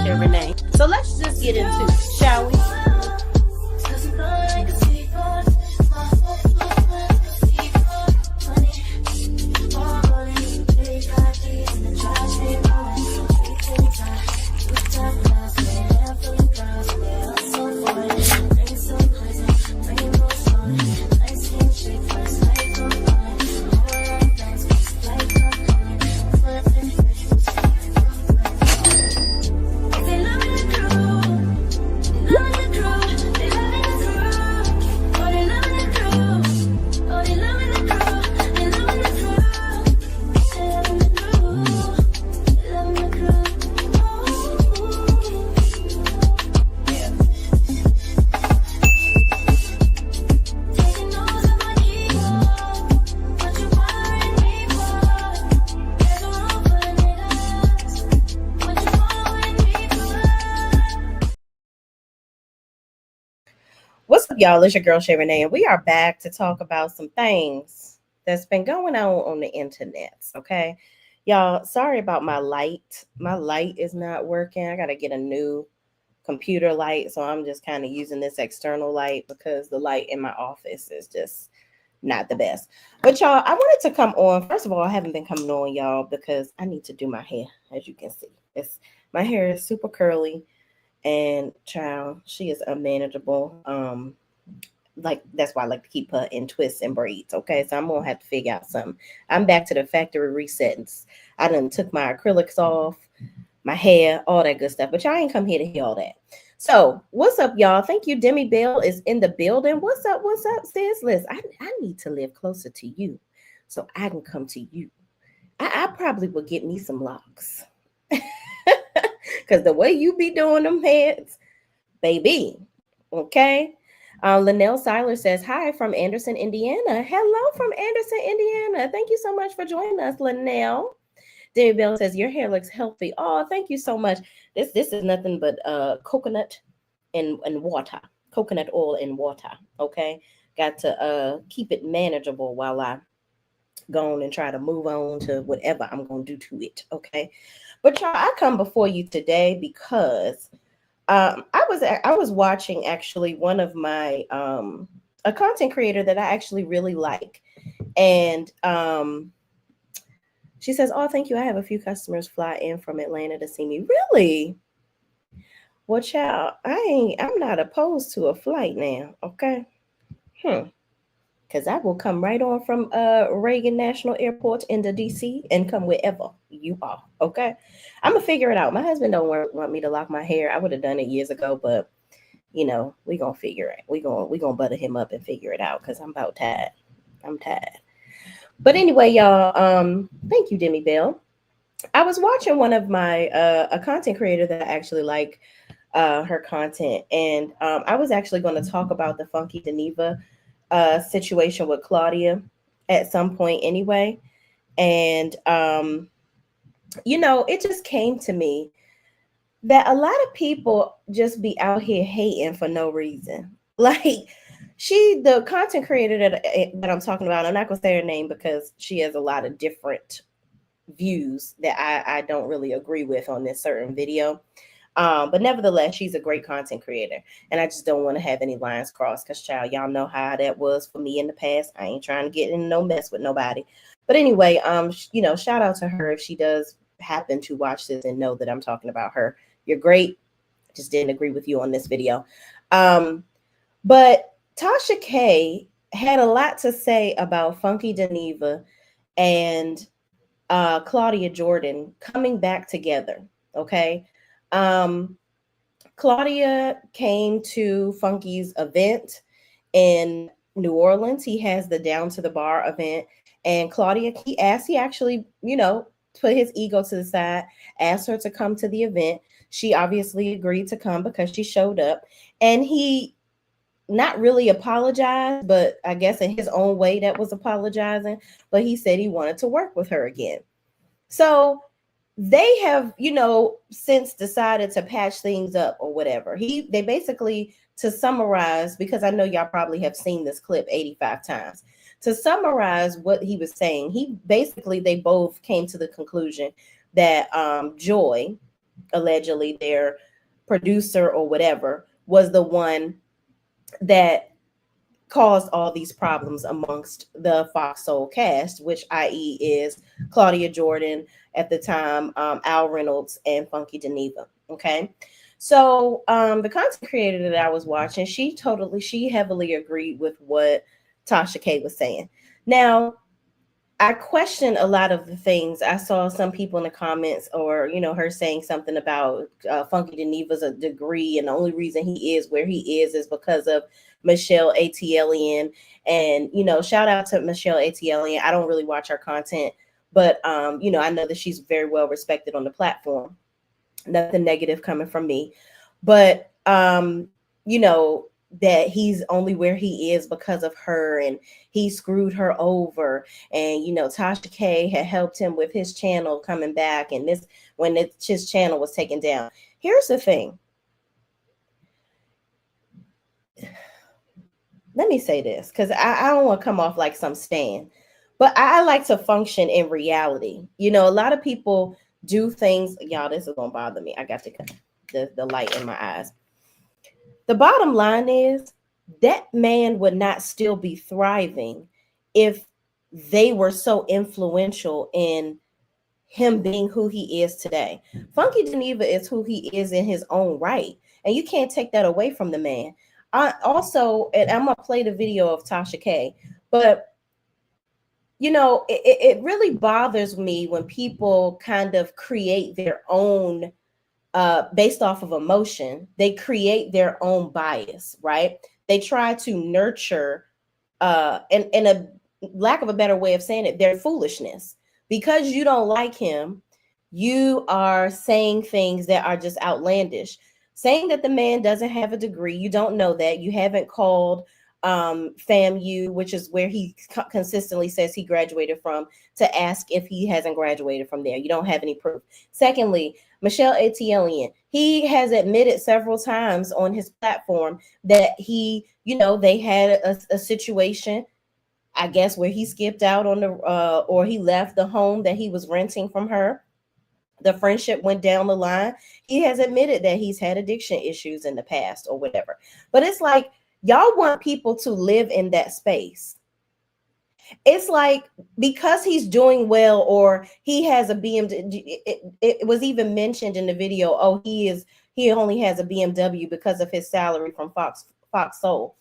Shay Renee. So let's just get into it, shall we? What's up, y'all? It's your girl, Shay Renee, and we are back to talk about some things that's been going on the internet, okay? Y'all, sorry about my light. My light is not working. I got to get a new computer light, so I'm just kind of using this external light because the light in my office is just not the best. But, y'all, I wanted to come on. First of all, I haven't been coming on, y'all, because I need to do my hair, as you can see. My hair is super curly. And child, she is unmanageable. Like that's why I like to keep her in twists and braids. Okay, so I'm gonna have to figure out something. I'm back to the factory resets. I done took my acrylics off, my hair, all that good stuff. But y'all ain't come here to hear all that. So what's up, y'all? Thank you. Demi Bell is in the building. What's up? What's up, sis? Listen, I need to live closer to you so I can come to you. I probably will get me some locks. Because the way you be doing them heads, baby, okay? Linnell Seiler says, hi from Anderson, Indiana. Hello from Anderson, Indiana. Thank you so much for joining us, Linnell. Demi Bell says, your hair looks healthy. Oh, thank you so much. This is nothing but coconut and water. Coconut oil and water, okay? Got to keep it manageable while I go on and try to move on to whatever I'm going to do to it, okay? But y'all, I come before you today because I was watching actually one of my a content creator that I actually really like, and she says, "Oh, thank you. I have a few customers fly in from Atlanta to see me." Really? Well, child, I'm not opposed to a flight now, okay? Because I will come right on from Reagan National Airport into DC and come wherever you are, okay? I'm going to figure it out. My husband don't want me to lock my hair. I would have done it years ago, but, you know, we're going to figure it. We're gonna butter him up and figure it out because I'm about tired. I'm tired. But anyway, y'all, thank you, Demi Bell. I was watching one of my, a content creator that I actually like her content, and I was actually going to talk about the Funky Dineva situation with Claudia at some point anyway. And, you know, it just came to me that a lot of people just be out here hating for no reason. Like the content creator that I'm talking about, I'm not going to say her name because she has a lot of different views that I don't really agree with on this certain video. But nevertheless, she's a great content creator. And I just don't want to have any lines crossed because, child, y'all know how that was for me in the past. I ain't trying to get in no mess with nobody. But anyway, you know, shout out to her if she does happen to watch this and know that I'm talking about her. You're great. Just didn't agree with you on this video. But Tasha K had a lot to say about Funky Dineva and Claudia Jordan coming back together. Okay. Claudia came to Funky's event in New Orleans. He has the Down to the Bar event, and Claudia, he actually, you know, put his ego to the side, asked her to come to the event. She obviously agreed to come because she showed up, and he not really apologized, but I guess in his own way that was apologizing, but he said he wanted to work with her again. So they have, you know, since decided to patch things up or whatever. They basically, to summarize, because I know y'all probably have seen this clip 85 times. To summarize what he was saying, they both came to the conclusion that Joy, allegedly their producer or whatever, was the one that caused all these problems amongst the Fox Soul cast, which i.e. is Claudia Jordan at the time, Al Reynolds, and Funky Dineva. Okay. So the content creator that I was watching, she heavily agreed with what Tasha K was saying. Now, I question a lot of the things. I saw some people in the comments, or her saying something about Funky Dineva's a degree, and the only reason he is where he is because of Michelle ATLian. And shout out to Michelle ATLian. I don't really watch her content, but I know that she's very well respected on the platform. Nothing negative coming from me, but you know that he's only where he is because of her, and he screwed her over. And Tasha K had helped him with his channel coming back, and this when his channel was taken down. Here's the thing. Let me say this, because I don't want to come off like some stan, but I like to function in reality. A lot of people do things. Y'all, this is gonna bother me. I got the light in my eyes. The bottom line is that man would not still be thriving if they were so influential in him being who he is today. Funky Dineva is who he is in his own right, and you can't take that away from the man. I also, and I'm gonna play the video of Tasha K, but it really bothers me when people kind of create their own based off of emotion. They create their own bias, right? They try to nurture, and a lack of a better way of saying it, their foolishness. Because you don't like him, you are saying things that are just outlandish. Saying that the man doesn't have a degree, you don't know that. You haven't called FAMU, which is where he consistently says he graduated from, to ask if he hasn't graduated from there. You don't have any proof. Secondly, Michelle ATLian, he has admitted several times on his platform that they had a situation, I guess, where he skipped out on the or he left the home that he was renting from her. The friendship went down the line. He has admitted that he's had addiction issues in the past or whatever. But it's like, y'all want people to live in that space. It's like, because he's doing well, or he has a BMW. It was even mentioned in the video, oh, he only has a BMW because of his salary from Fox Soul.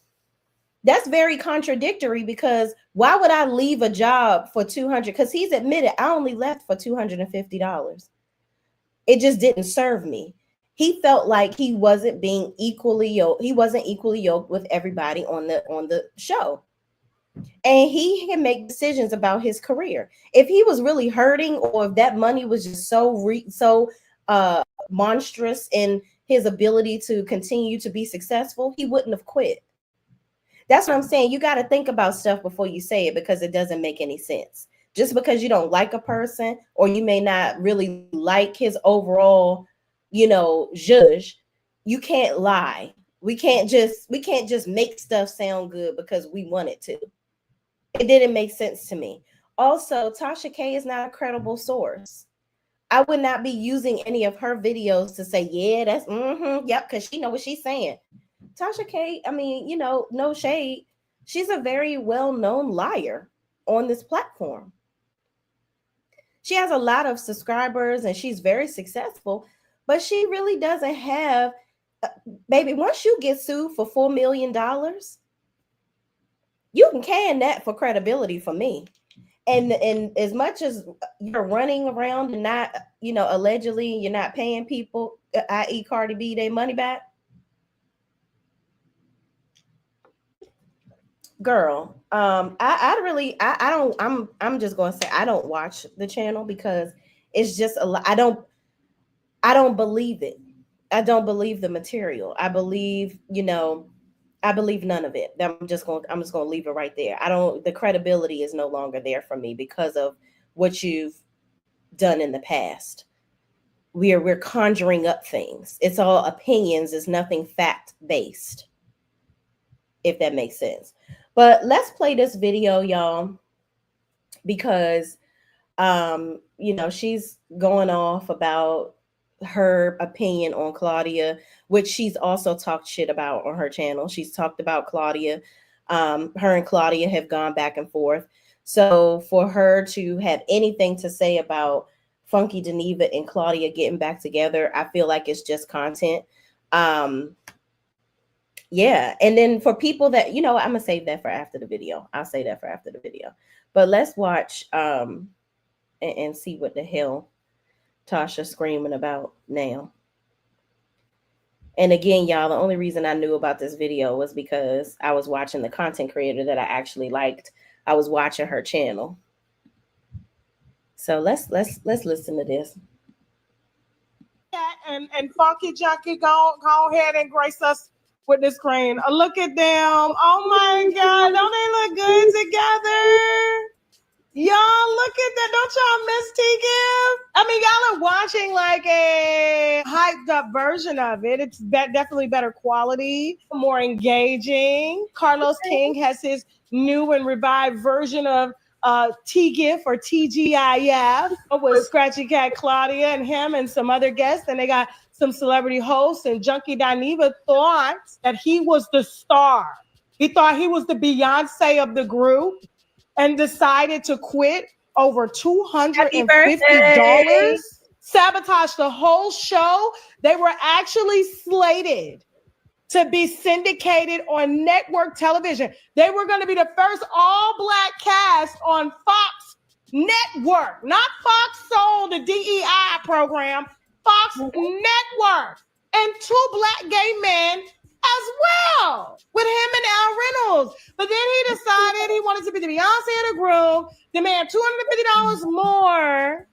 That's very contradictory, because why would I leave a job for $200? Because he's admitted, I only left for $250. It just didn't serve me. He felt like he wasn't being equally yoked. He wasn't equally yoked with everybody on the show. And he can make decisions about his career. If he was really hurting, or if that money was just so monstrous in his ability to continue to be successful, he wouldn't have quit. That's what I'm saying. You got to think about stuff before you say it, because it doesn't make any sense. Just because you don't like a person, or you may not really like his overall, zhuzh, you can't lie. We can't just make stuff sound good because we want it to. It didn't make sense to me. Also, Tasha K is not a credible source. I would not be using any of her videos to say, yeah, that's yep, because she know what she's saying. Tasha K, I mean, no shade. She's a very well-known liar on this platform. She has a lot of subscribers and she's very successful, but she really doesn't have, baby, once you get sued for $4 million, you can can that for credibility for me. And as much as you're running around and not, allegedly you're not paying people, i.e. Cardi B, their money back, girl, I'm just gonna say I don't watch the channel, because it's just a lot. I don't believe it. I don't believe the material. I believe none of it. I'm just gonna leave it right there. The credibility is no longer there for me because of what you've done in the past. We're conjuring up things. It's all opinions. It's nothing fact based, if that makes sense. But let's play this video, y'all, because she's going off about her opinion on Claudia, which she's also talked shit about on her channel. She's talked about Claudia. Her and Claudia have gone back and forth. So for her to have anything to say about Funky Dineva and Claudia getting back together, I feel like it's just content. Yeah. And then for people that, I'm gonna save that for after the video. I'll say that for after the video. But let's watch and see what the hell Tasha's screaming about now. And again, y'all, the only reason I knew about this video was because I was watching the content creator that I actually liked. I was watching her channel. So let's listen to this. And Funky Junkie, go ahead and grace us with this screen. Look at them. Oh my God, don't they look good together? Y'all, look at that. Don't y'all miss T-Gift? I mean, y'all are watching like a hyped up version of it. It's definitely better quality, more engaging. Carlos King has his new and revived version of T-GIF or TGIF with Scratchy Cat Claudia and him and some other guests. And they got some celebrity hosts, and Junkie Dineva thought that he was the star. He thought he was the Beyonce of the group and decided to quit over $250. Sabotage the whole show. They were actually slated to be syndicated on network television. They were going to be the first all-black cast on Fox Network, not Fox Soul, the DEI program, Fox Network, and 2 black gay men as well, with him and Al Reynolds. But then he decided he wanted to be the Beyonce of the group, demand $250 more.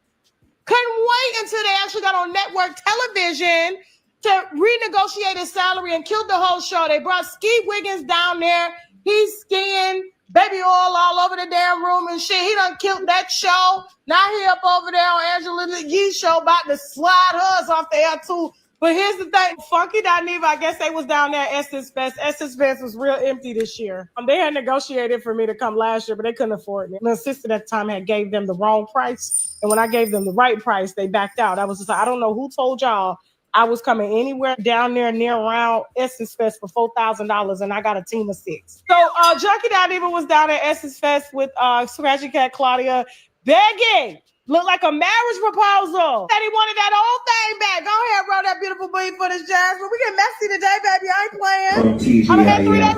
Couldn't wait until they actually got on network television to renegotiate his salary and killed the whole show. They brought Skeet Wiggins down there. He's skiing baby oil all over the damn room and shit. He done killed that show. Now he up over there on Angela Yee's show about to slide hers off the air too. But here's the thing, Funky Dineva, I guess they was down there at Essence Fest. Essence Fest was real empty this year. They had negotiated for me to come last year, but they couldn't afford me. My assistant at the time had gave them the wrong price. And when I gave them the right price, they backed out. I was just like, I don't know who told y'all I was coming anywhere down there near around Essence Fest for $4,000, and I got a team of 6. So Junkie Dineva was down at Essence Fest with Scratchy Cat Claudia begging. Looked like a marriage proposal. Said he wanted that old thing back. Go ahead, roll that beautiful booty for this jazz. But we get messy today, baby. I ain't playing. From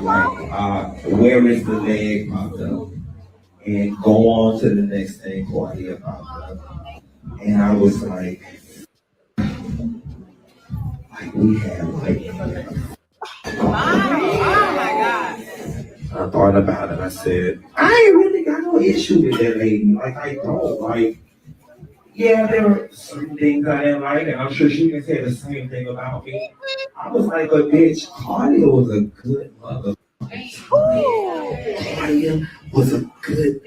TGIF, where is the leg popped up? And go on to the next thing, Claudia popped up. And I was like we had like, oh my God. I thought about it. I said, I ain't really got no issue with that lady. Like, I don't. Like, yeah, there were some things I didn't like, and I'm sure she can say the same thing about me. I was like, a bitch, Claudia was a good mother. Claudia was a good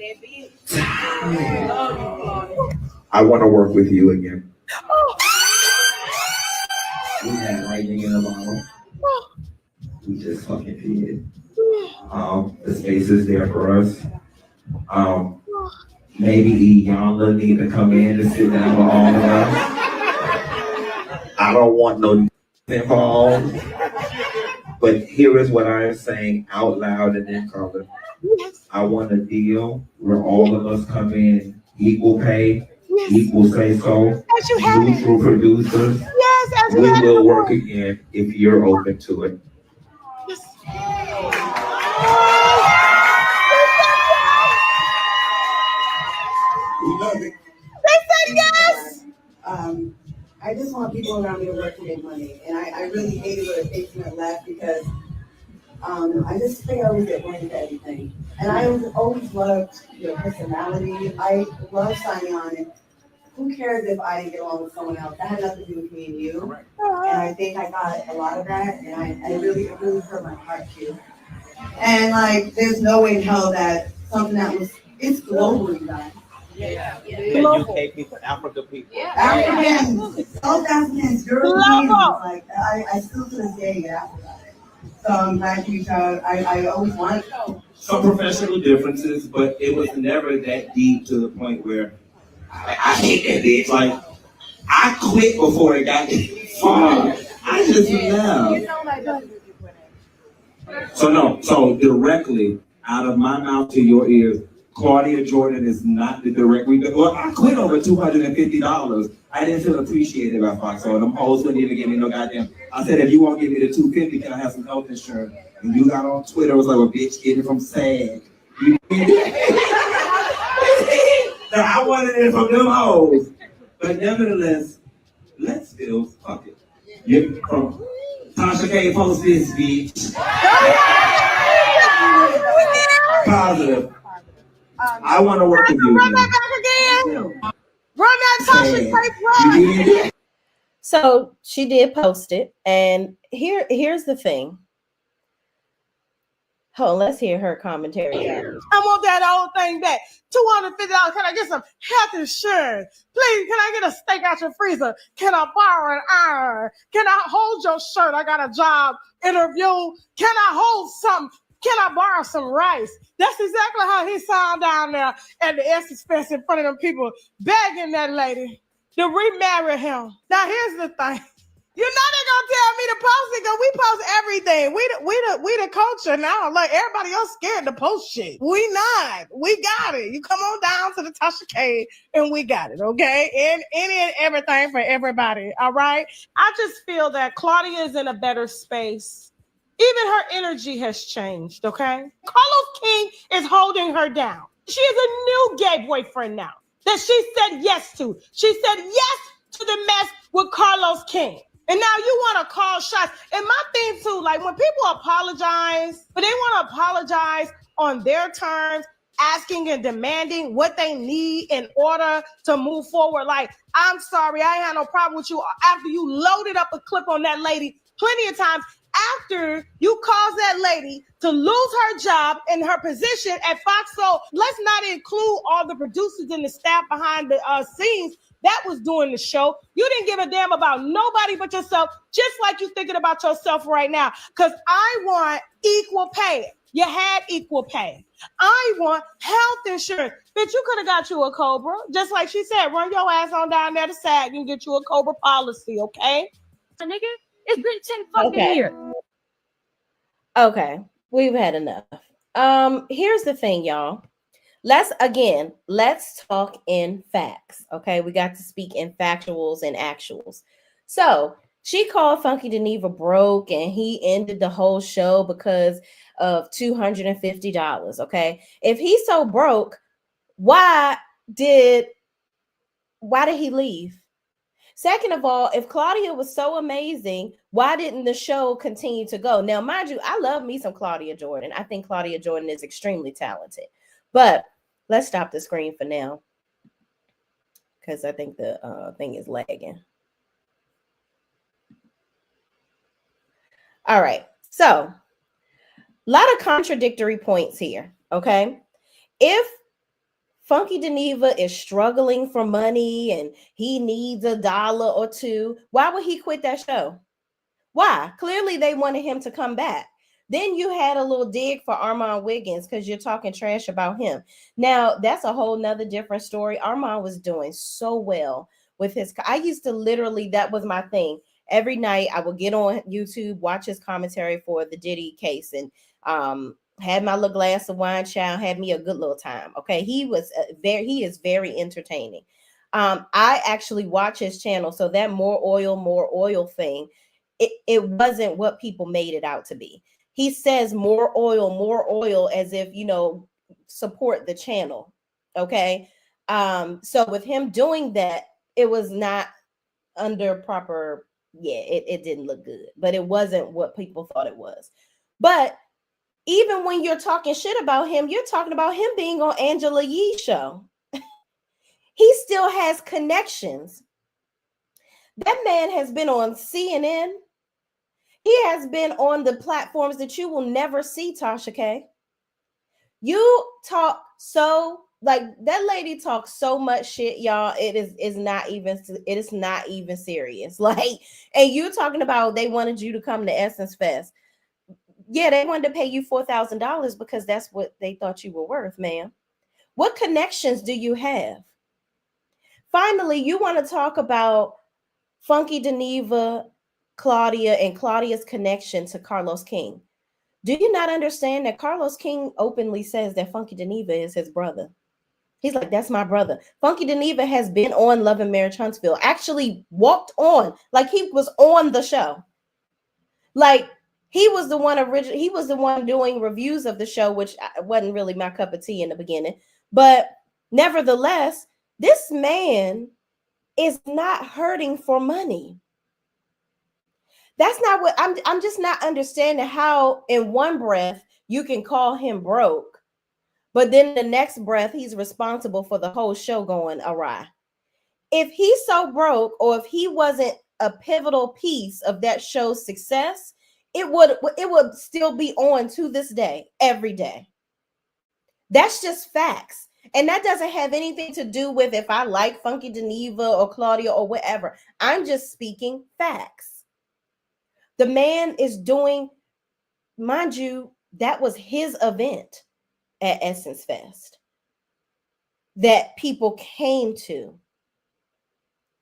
time. I want to work with you again. We had lightning in the bottle. We just fucking did. The space is there for us. Maybe Iyanla need to come in and sit down with all of us. I don't want no involved. But here is what I am saying out loud and in color. I want a deal where all of us come in equal pay, equal say so, neutral producers. We will work again if you're open to it. We love it. They said yes. I just want people around me to work to make money, and I really hate it when it takes me to laugh because I just think I always get blamed for everything. And I always loved your personality. I love signing on. And who cares if I didn't get along with someone else? That had nothing to do with me and you. And I think I got a lot of that, and it really hurt my heart too. And like, there's no way in hell that something that it's globally done. Yeah, UK people, Africa people. Africans, South Africans, Europeans, like I still to this day get asked about it. So I'm glad you I always wanted to know. Some professional differences, but it was never that deep to the point where I hate that bitch. Like, I quit before it got far. I just left. So directly out of my mouth to your ears, Claudia Jordan is not the direct rebate. Well, I quit over $250. I didn't feel appreciated by Fox, so them hoes wouldn't even give me no goddamn. I said, if you won't give me the $250, can I have some health insurance? And you got on Twitter, was like, well, bitch, get it from SAG. So I wanted it from them hoes. But nevertheless, let's still fuck it. You, Tasha K post this, bitch. Positive. I want to work with you. Run that back again. Run that Tasha K run. So she did post it, and here's the thing. Hold on, let's hear her commentary. I want that old thing back. $250. Can I get some health insurance? Please, can I get a steak out your freezer? Can I borrow an iron? Can I hold your shirt? I got a job interview. Can I hold something? Can I borrow some rice? That's exactly how he sound down there at the Essence Fest in front of them people, begging that lady to remarry him. Now, here's the thing. You're not gonna tell me to post it because we post everything. We the culture now. Like everybody else scared to post shit. We not. We got it. You come on down to the Tasha K and we got it, okay? And any and everything for everybody. All right. I just feel that Claudia is in a better space. Even her energy has changed, okay? Carlos King is holding her down. She has a new gay boyfriend now that she said yes to. She said yes to the mess with Carlos King. And now you want to call shots. And my thing too, like when people apologize, but they want to apologize on their terms, asking and demanding what they need in order to move forward. Like, I'm sorry, I ain't had no problem with you after you loaded up a clip on that lady plenty of times. After you caused that lady to lose her job and her position at Fox. So let's not include all the producers and the staff behind the scenes that was doing the show. You didn't give a damn about nobody but yourself, just like you're thinking about yourself right now. Because I want equal pay. You had equal pay. I want health insurance. Bitch, you could have got you a Cobra. Just like she said, run your ass on down there to SAG and get you a Cobra policy, okay? Nigga, it's been 10 fucking years. Okay, we've had enough. Here's the thing, y'all. Let's talk in facts. Okay, we got to speak in factuals and actuals. So she called Funky Dineva broke, and he ended the whole show because of $250. Okay, if he's so broke, why did he leave? Second of all, if Claudia was so amazing, why didn't the show continue to go? Now, mind you, I love me some Claudia Jordan. I think Claudia Jordan is extremely talented. But let's stop the screen for now because I think the thing is lagging. All right. So a lot of contradictory points here. Okay. If Funky Dineva is struggling for money and he needs $1 or $2, why would he quit that show? Why? Clearly they wanted him to come back. Then you had a little dig for Armand Wiggins because you're talking trash about him. Now, that's a whole nother different story. Armand was doing so well with his... I used to literally, that was my thing. Every night I would get on YouTube, watch his commentary for the Diddy case, and had my little glass of wine, child, had me a good little time. Okay, he is very entertaining. I actually watch his channel, so that more oil thing, it wasn't what people made it out to be. He says more oil as if, support the channel. Okay. So with him doing that, it was not under proper. Yeah, it didn't look good, but it wasn't what people thought it was. But even when you're talking shit about him, you're talking about him being on Angela Yee's show. He still has connections. That man has been on CNN. He has been on the platforms that you will never see, Tasha K. You talk so, like, that lady talks so much shit, y'all. It is not even serious. Like, and you talking about they wanted you to come to Essence Fest. Yeah, they wanted to pay you $4,000 because that's what they thought you were worth, ma'am. What connections do you have? Finally, you want to talk about Funky Dineva, Claudia, and Claudia's connection to Carlos King. Do you not understand that Carlos King openly says that Funky Dineva is his brother? He's like, that's my brother. Funky Dineva has been on Love and Marriage Huntsville, actually walked on, like he was on the show. Like he was the one he was the one doing reviews of the show, which wasn't really my cup of tea in the beginning. But nevertheless, this man is not hurting for money. That's not what I'm just not understanding how in one breath you can call him broke, but then the next breath he's responsible for the whole show going awry. If he's so broke, or if he wasn't a pivotal piece of that show's success, it would still be on to this day, every day. That's just facts. And that doesn't have anything to do with if I like Funky Dineva or Claudia or whatever. I'm just speaking facts. The man is doing, mind you, that was his event at Essence Fest that people came to.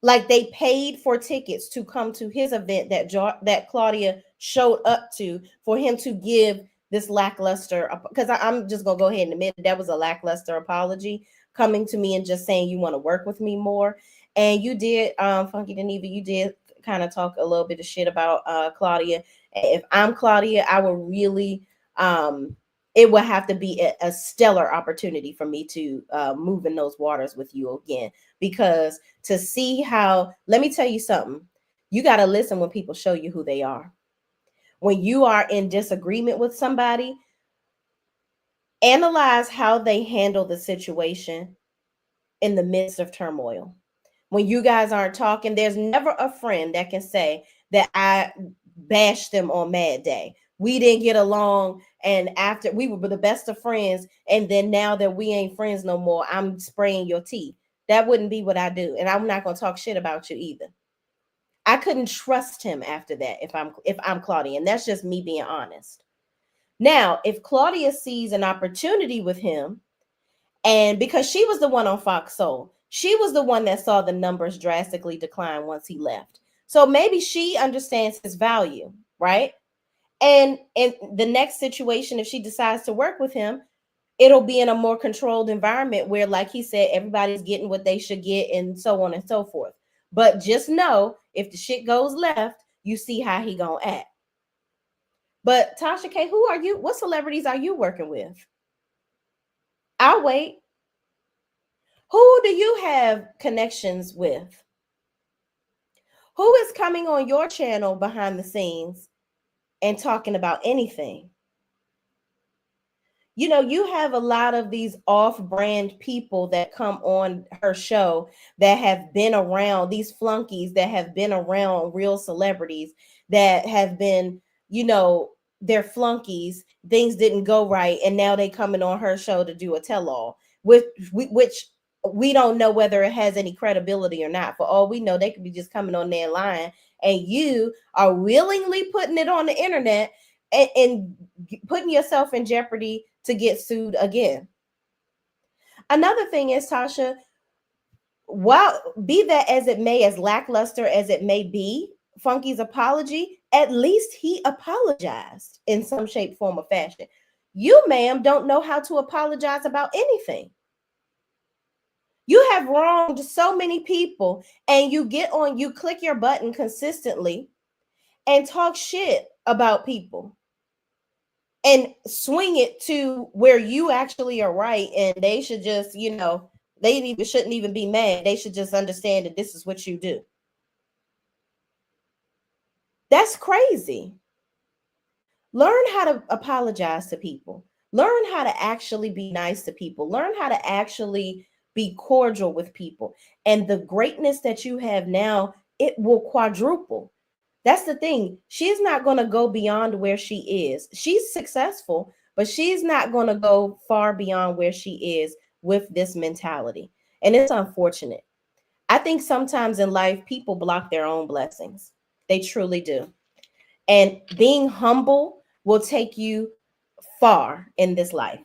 Like they paid for tickets to come to his event that Claudia showed up to for him to give this lackluster, because I'm just gonna go ahead and admit that was a lackluster apology, coming to me and just saying you want to work with me more. And you did, Funky Dineva, you did kind of talk a little bit of shit about Claudia. If I'm Claudia, I would really it would have to be a stellar opportunity for me to move in those waters with you again, because to see how, let me tell you something, you got to listen when people show you who they are. When you are in disagreement with somebody, analyze how they handle the situation in the midst of turmoil. When you guys aren't talking, there's never a friend that can say that I bashed them on Mad Day. We didn't get along, and after we were the best of friends, and then now that we ain't friends no more, I'm spraying your tea. That wouldn't be what I do, and I'm not going to talk shit about you either. I couldn't trust him after that if I'm Claudia, and that's just me being honest. Now, if Claudia sees an opportunity with him, and because she was the one on Fox Soul, she was the one that saw the numbers drastically decline once he left. So maybe she understands his value, right? And in the next situation, if she decides to work with him, it'll be in a more controlled environment where, like he said, everybody's getting what they should get and so on and so forth. But just know, if the shit goes left, you see how he gonna act. But Tasha K, who are you? What celebrities are you working with? I'll wait. Who do you have connections with? Who is coming on your channel behind the scenes and talking about anything? You know, you have a lot of these off-brand people that come on her show that have been around, these flunkies that have been around real celebrities that have been, you know, they're flunkies. Things didn't go right, and now they coming on her show to do a tell-all, which we don't know whether it has any credibility or not. For all we know, they could be just coming on there lying, and you are willingly putting it on the internet and putting yourself in jeopardy to get sued again. Another thing is, Tasha, while be that as it may, as lackluster as it may be, Funky's apology, at least he apologized in some shape, form, or fashion. You, ma'am, don't know how to apologize about anything. You have wronged so many people, and you click your button consistently and talk shit about people and swing it to where you actually are right, and they should just, you know, shouldn't even be mad. They should just understand that this is what you do. That's crazy. Learn how to apologize to people. Learn how to actually be nice to people. Learn how to actually be cordial with people. And the greatness that you have now, it will quadruple. That's the thing. She's not going to go beyond where she is. She's successful, but she's not going to go far beyond where she is with this mentality. And it's unfortunate. I think sometimes in life, people block their own blessings. They truly do. And being humble will take you far in this life.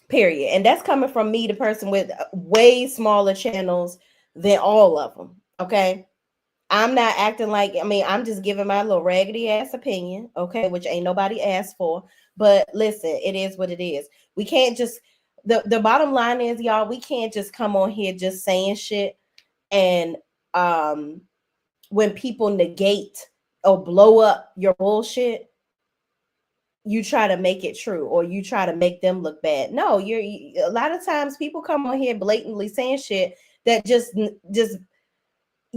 Period. And that's coming from me, the person with way smaller channels, than all of them. Okay. I'm not acting like, I mean, I'm just giving my little raggedy ass opinion, okay, which ain't nobody asked for. But listen, it is what it is. We can't just, the bottom line is, y'all, we can't just come on here just saying shit. And when people negate or blow up your bullshit, you try to make it true, or you try to make them look bad. No, a lot of times people come on here blatantly saying shit that just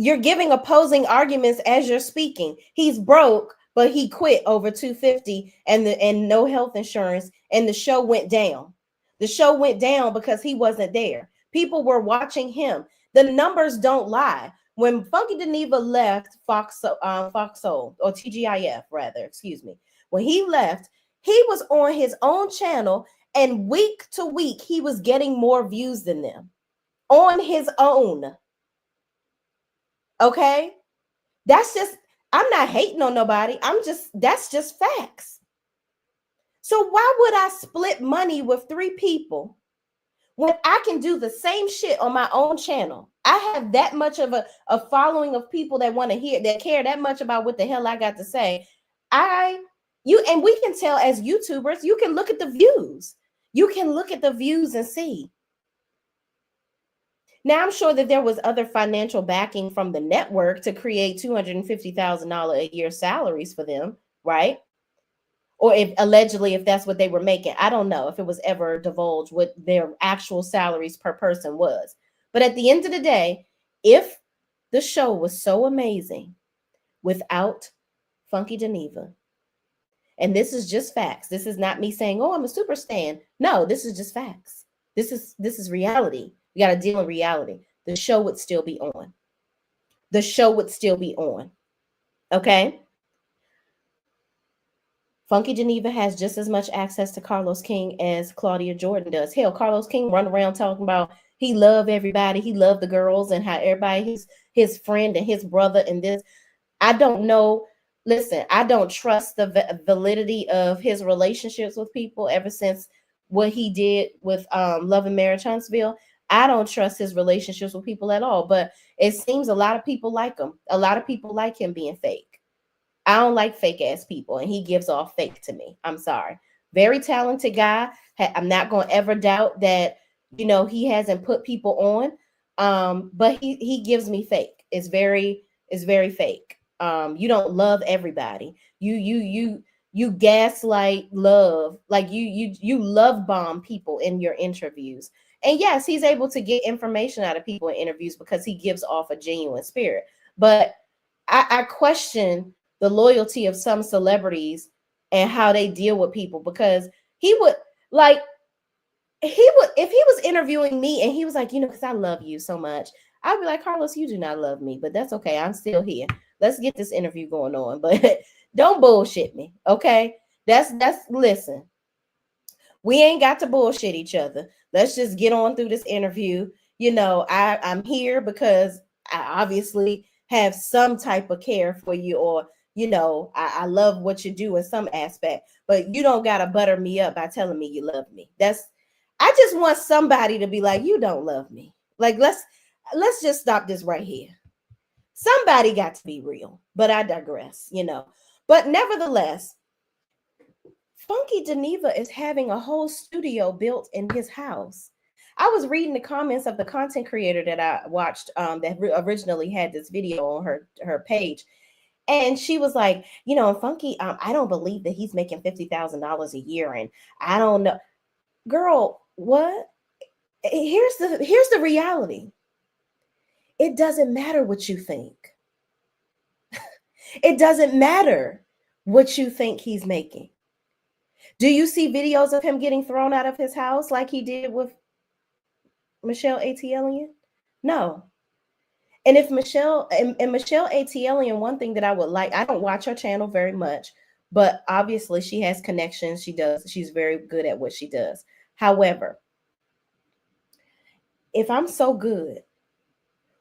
you're giving opposing arguments as you're speaking. He's broke, but he quit over 250 and no health insurance, and the show went down. The show went down because he wasn't there. People were watching him. The numbers don't lie. When Funky Dineva left Fox Soul, or TGIF rather, excuse me, when he left, he was on his own channel, and week to week he was getting more views than them on his own. Okay, that's just, I'm not hating on nobody. That's just facts. So why would I split money with 3 people when I can do the same shit on my own channel? I have that much of a following of people that want to hear, that care that much about what the hell I got to say. And we can tell as YouTubers, you can look at the views. You can look at the views and see. Now, I'm sure that there was other financial backing from the network to create $250,000 a year salaries for them, right? Or if allegedly, if that's what they were making. I don't know if it was ever divulged what their actual salaries per person was. But at the end of the day, if the show was so amazing without Funky Dineva, and this is just facts. This is not me saying, oh, I'm a super stan. No, this is just facts. This is reality. We got to deal in reality. The show would still be on. The show would still be on. Okay? Funky Dineva has just as much access to Carlos King as Claudia Jordan does. Hell, Carlos King run around talking about he loved everybody. He loved the girls and how everybody, his friend and his brother and this. I don't know. Listen, I don't trust the validity of his relationships with people ever since what he did with Love and Marriage Huntsville. I don't trust his relationships with people at all, but it seems a lot of people like him. A lot of people like him being fake. I don't like fake ass people, and he gives off fake to me. I'm sorry. Very talented guy. I'm not going to ever doubt that, you know, he hasn't put people on, but he gives me fake. It's very fake. You don't love everybody. You gaslight love, like you love bomb people in your interviews. And yes, he's able to get information out of people in interviews because he gives off a genuine spirit. But I question the loyalty of some celebrities and how they deal with people, because if he was interviewing me and he was like, you know, because I love you so much, I'd be like, Carlos, you do not love me, but that's okay. I'm still here. Let's get this interview going on, but don't bullshit me. Okay. Listen, we ain't got to bullshit each other. Let's just get on through this interview. You know, I'm here because I obviously have some type of care for you, or, you know, I love what you do in some aspect, but you don't got to butter me up by telling me you love me. I just want somebody to be like, you don't love me. Like, let's just stop this right here. Somebody got to be real, but I digress, you know. But nevertheless, Funky Dineva is having a whole studio built in his house. I was reading the comments of the content creator that I watched that originally had this video on her page. And she was like, you know, Funky, I don't believe that he's making $50,000 a year. And I don't know. Girl, what? Here's the reality. It doesn't matter what you think. It doesn't matter what you think he's making. Do you see videos of him getting thrown out of his house like he did with Michelle ATLian? No. And if Michelle ATLian, one thing that I would like, I don't watch her channel very much, but obviously she has connections. She's very good at what she does. However, if I'm so good,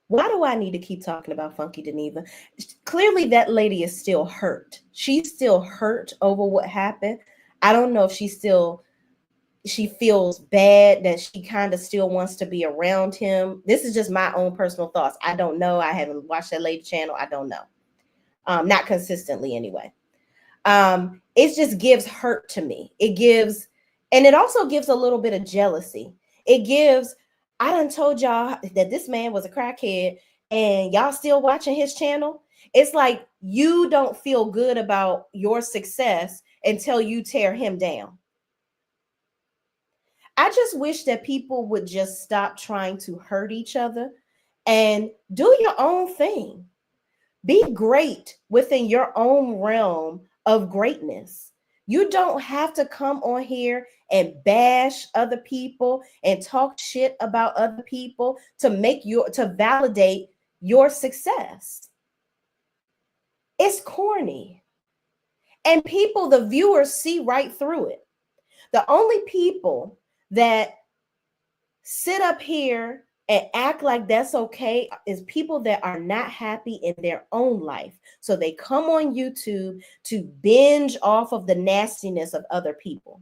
why do I need to keep talking about Funky Dineva? Clearly that lady is still hurt. She's still hurt over what happened. I don't know if she's she feels bad that she kind of still wants to be around him. This is just my own personal thoughts. I don't know. I haven't watched that lady channel. I don't know. Not consistently anyway. It just gives hurt to me. It gives, and it also gives a little bit of jealousy. It gives, I done told y'all that this man was a crackhead and y'all still watching his channel. It's like you don't feel good about your success until you tear him down. I just wish that people would just stop trying to hurt each other and do your own thing. Be great within your own realm of greatness. You don't have to come on here and bash other people and talk shit about other people to validate your success. It's corny. And people, the viewers, see right through it. The only people that sit up here and act like that's okay is people that are not happy in their own life. So they come on YouTube to binge off of the nastiness of other people.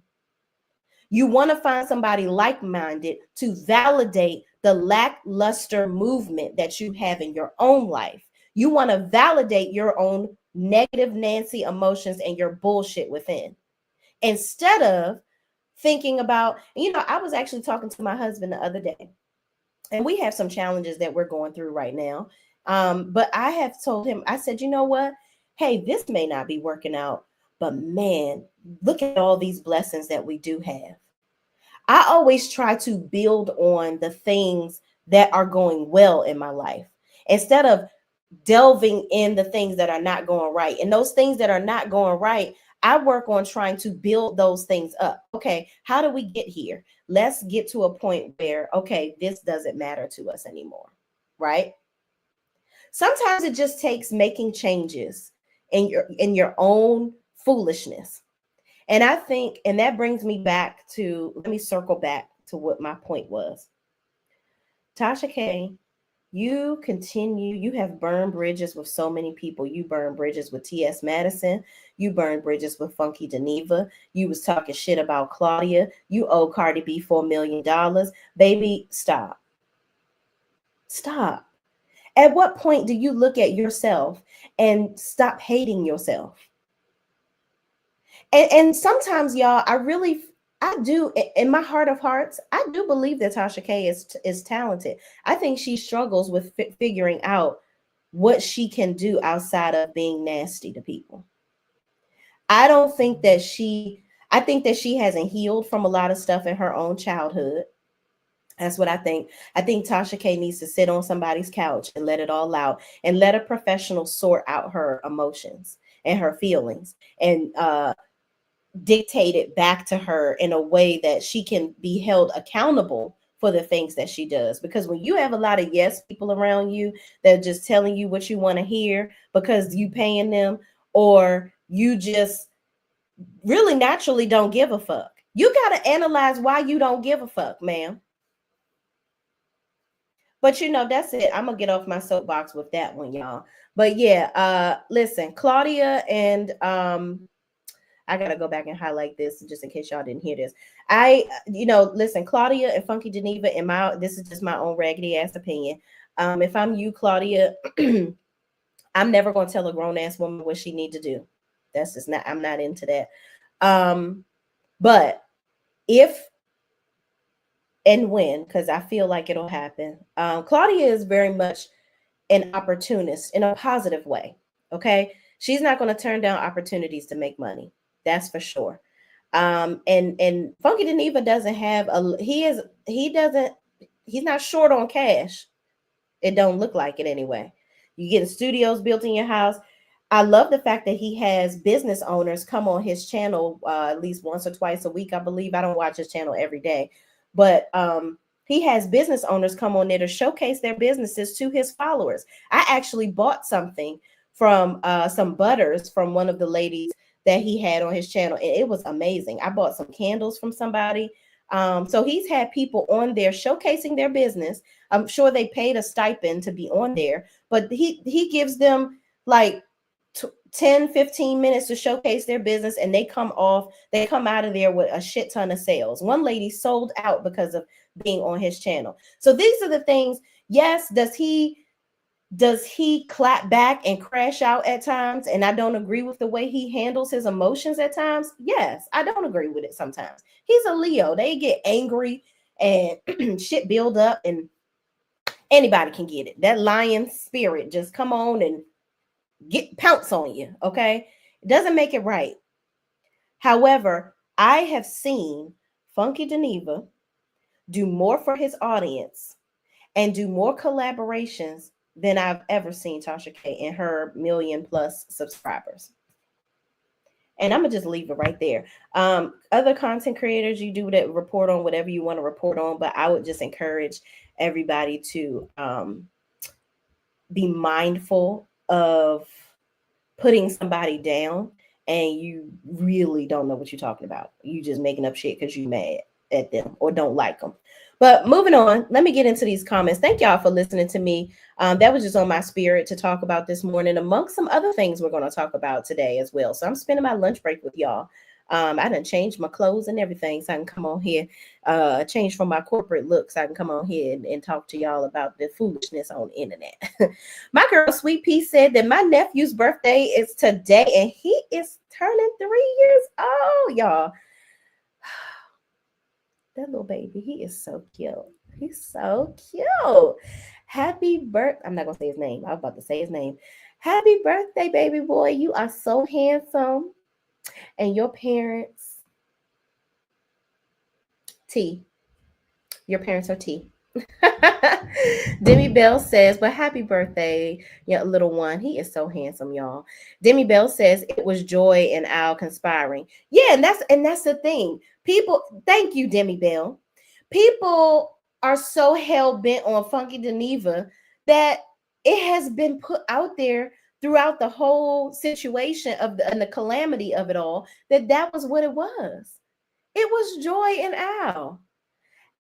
You want to find somebody like-minded to validate the lackluster movement that you have in your own life. You want to validate your own negative Nancy emotions and your bullshit within. Instead of thinking about, I was actually talking to my husband the other day, and we have some challenges that we're going through right now. But I have told him, I said, you know what? Hey, this may not be working out, but man, look at all these blessings that we do have. I always try to build on the things that are going well in my life instead of delving in the things that are not going right. And those things that are not going right, I work on trying to build those things up. Okay, how do we get here? Let's get to a point where, okay, this doesn't matter to us anymore, right? Sometimes it just takes making changes in your own foolishness. And I think, and that brings me back to, let me circle back to what my point was. Tasha K, you have burned bridges with so many people. You burned bridges with T.S. Madison. You burned bridges with Funky Dineva. You was talking shit about Claudia. You owe Cardi B $4 million. Baby, stop. Stop. At what point do you look at yourself and stop hating yourself? And sometimes, y'all, I do, in my heart of hearts, I do believe that Tasha K is talented. I think she struggles with figuring out what she can do outside of being nasty to people. I think that she hasn't healed from a lot of stuff in her own childhood. That's what I think. I think Tasha K needs to sit on somebody's couch and let it all out and let a professional sort out her emotions and her feelings and dictate it back to her in a way that she can be held accountable for the things that she does. Because when you have a lot of yes people around you that are just telling you what you want to hear because you paying them, or you just really naturally don't give a fuck, you got to analyze why you don't give a fuck, ma'am. But that's it. I'm gonna get off my soapbox with that one, y'all. But yeah, listen, Claudia and I gotta go back and highlight this just in case y'all didn't hear this. Listen, Claudia and Funky Dineva, this is just my own raggedy ass opinion. If I'm you, Claudia, I'm never gonna tell a grown ass woman what she need to do. That's just not, I'm not into that. But if and when, because I feel like it'll happen, Claudia is very much an opportunist in a positive way. Okay, she's not going to turn down opportunities to make money. That's for sure. And Funky Dineva doesn't have he's not short on cash. It don't look like it anyway. You getting studios built in your house. I love the fact that he has business owners come on his channel at least once or twice a week, I believe. I don't watch his channel every day, but he has business owners come on there to showcase their businesses to his followers. I actually bought something from some butters from one of the ladies that he had on his channel, and it was amazing. I bought some candles from somebody. So he's had people on there showcasing their business. I'm sure they paid a stipend to be on there, but he gives them like 10, 15 minutes to showcase their business, and they come out of there with a shit ton of sales. One lady sold out because of being on his channel. So these are the things. Yes, does he clap back and crash out at times? And I don't agree with the way he handles his emotions at times. Yes, I don't agree with it sometimes. He's a Leo. They get angry and shit build up, and anybody can get it. That lion spirit just come on and pounce on you, okay? It doesn't make it right. However, I have seen Funky Dineva do more for his audience and do more collaborations than I've ever seen Tasha K and her 1 million+ subscribers. And I'm gonna just leave it right there. Other content creators, you do that, report on whatever you want to report on, but I would just encourage everybody to be mindful of putting somebody down and you really don't know what you're talking about. You just making up shit because you mad at them or don't like them. But moving on, let me get into these comments. Thank y'all for listening to me. That was just on my spirit to talk about this morning, amongst some other things we're going to talk about today as well. So I'm spending my lunch break with y'all. I done changed my clothes and everything so I can come on here, change from my corporate look so I can come on here and talk to y'all about the foolishness on the internet. My girl Sweet Pea said that my nephew's birthday is today and he is turning 3 years old, y'all. That little baby, he is so cute. He's so cute. Happy birthday. I'm not going to say his name. I was about to say his name. Happy birthday, baby boy. You are so handsome. And your parents, T. Your parents are T. Demi Bell says, but happy birthday, little one. He is so handsome, y'all. Demi Bell says it was Joy and Al conspiring. Yeah, and that's the thing. People, thank you, Demi Bell. People are so hell-bent on Funky Dineva that it has been put out there throughout the whole situation and the calamity of it all, that was what it was. It was Joy and Al.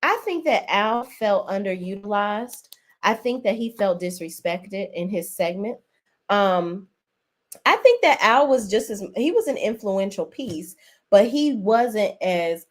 I think that Al felt underutilized. I think that he felt disrespected in his segment. I think that Al was he was an influential piece, but he wasn't as,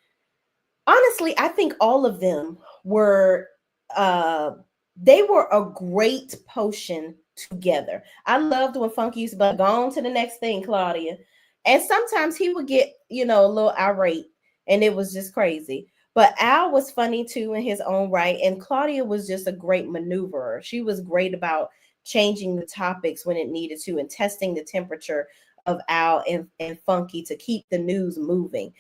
honestly, I think all of them were, they were a great potion together. I loved when Funky used to be go on to the next thing, Claudia. And sometimes he would get, a little irate and it was just crazy. But Al was funny too in his own right. And Claudia was just a great maneuverer. She was great about changing the topics when it needed to and testing the temperature of Al and Funky to keep the news moving.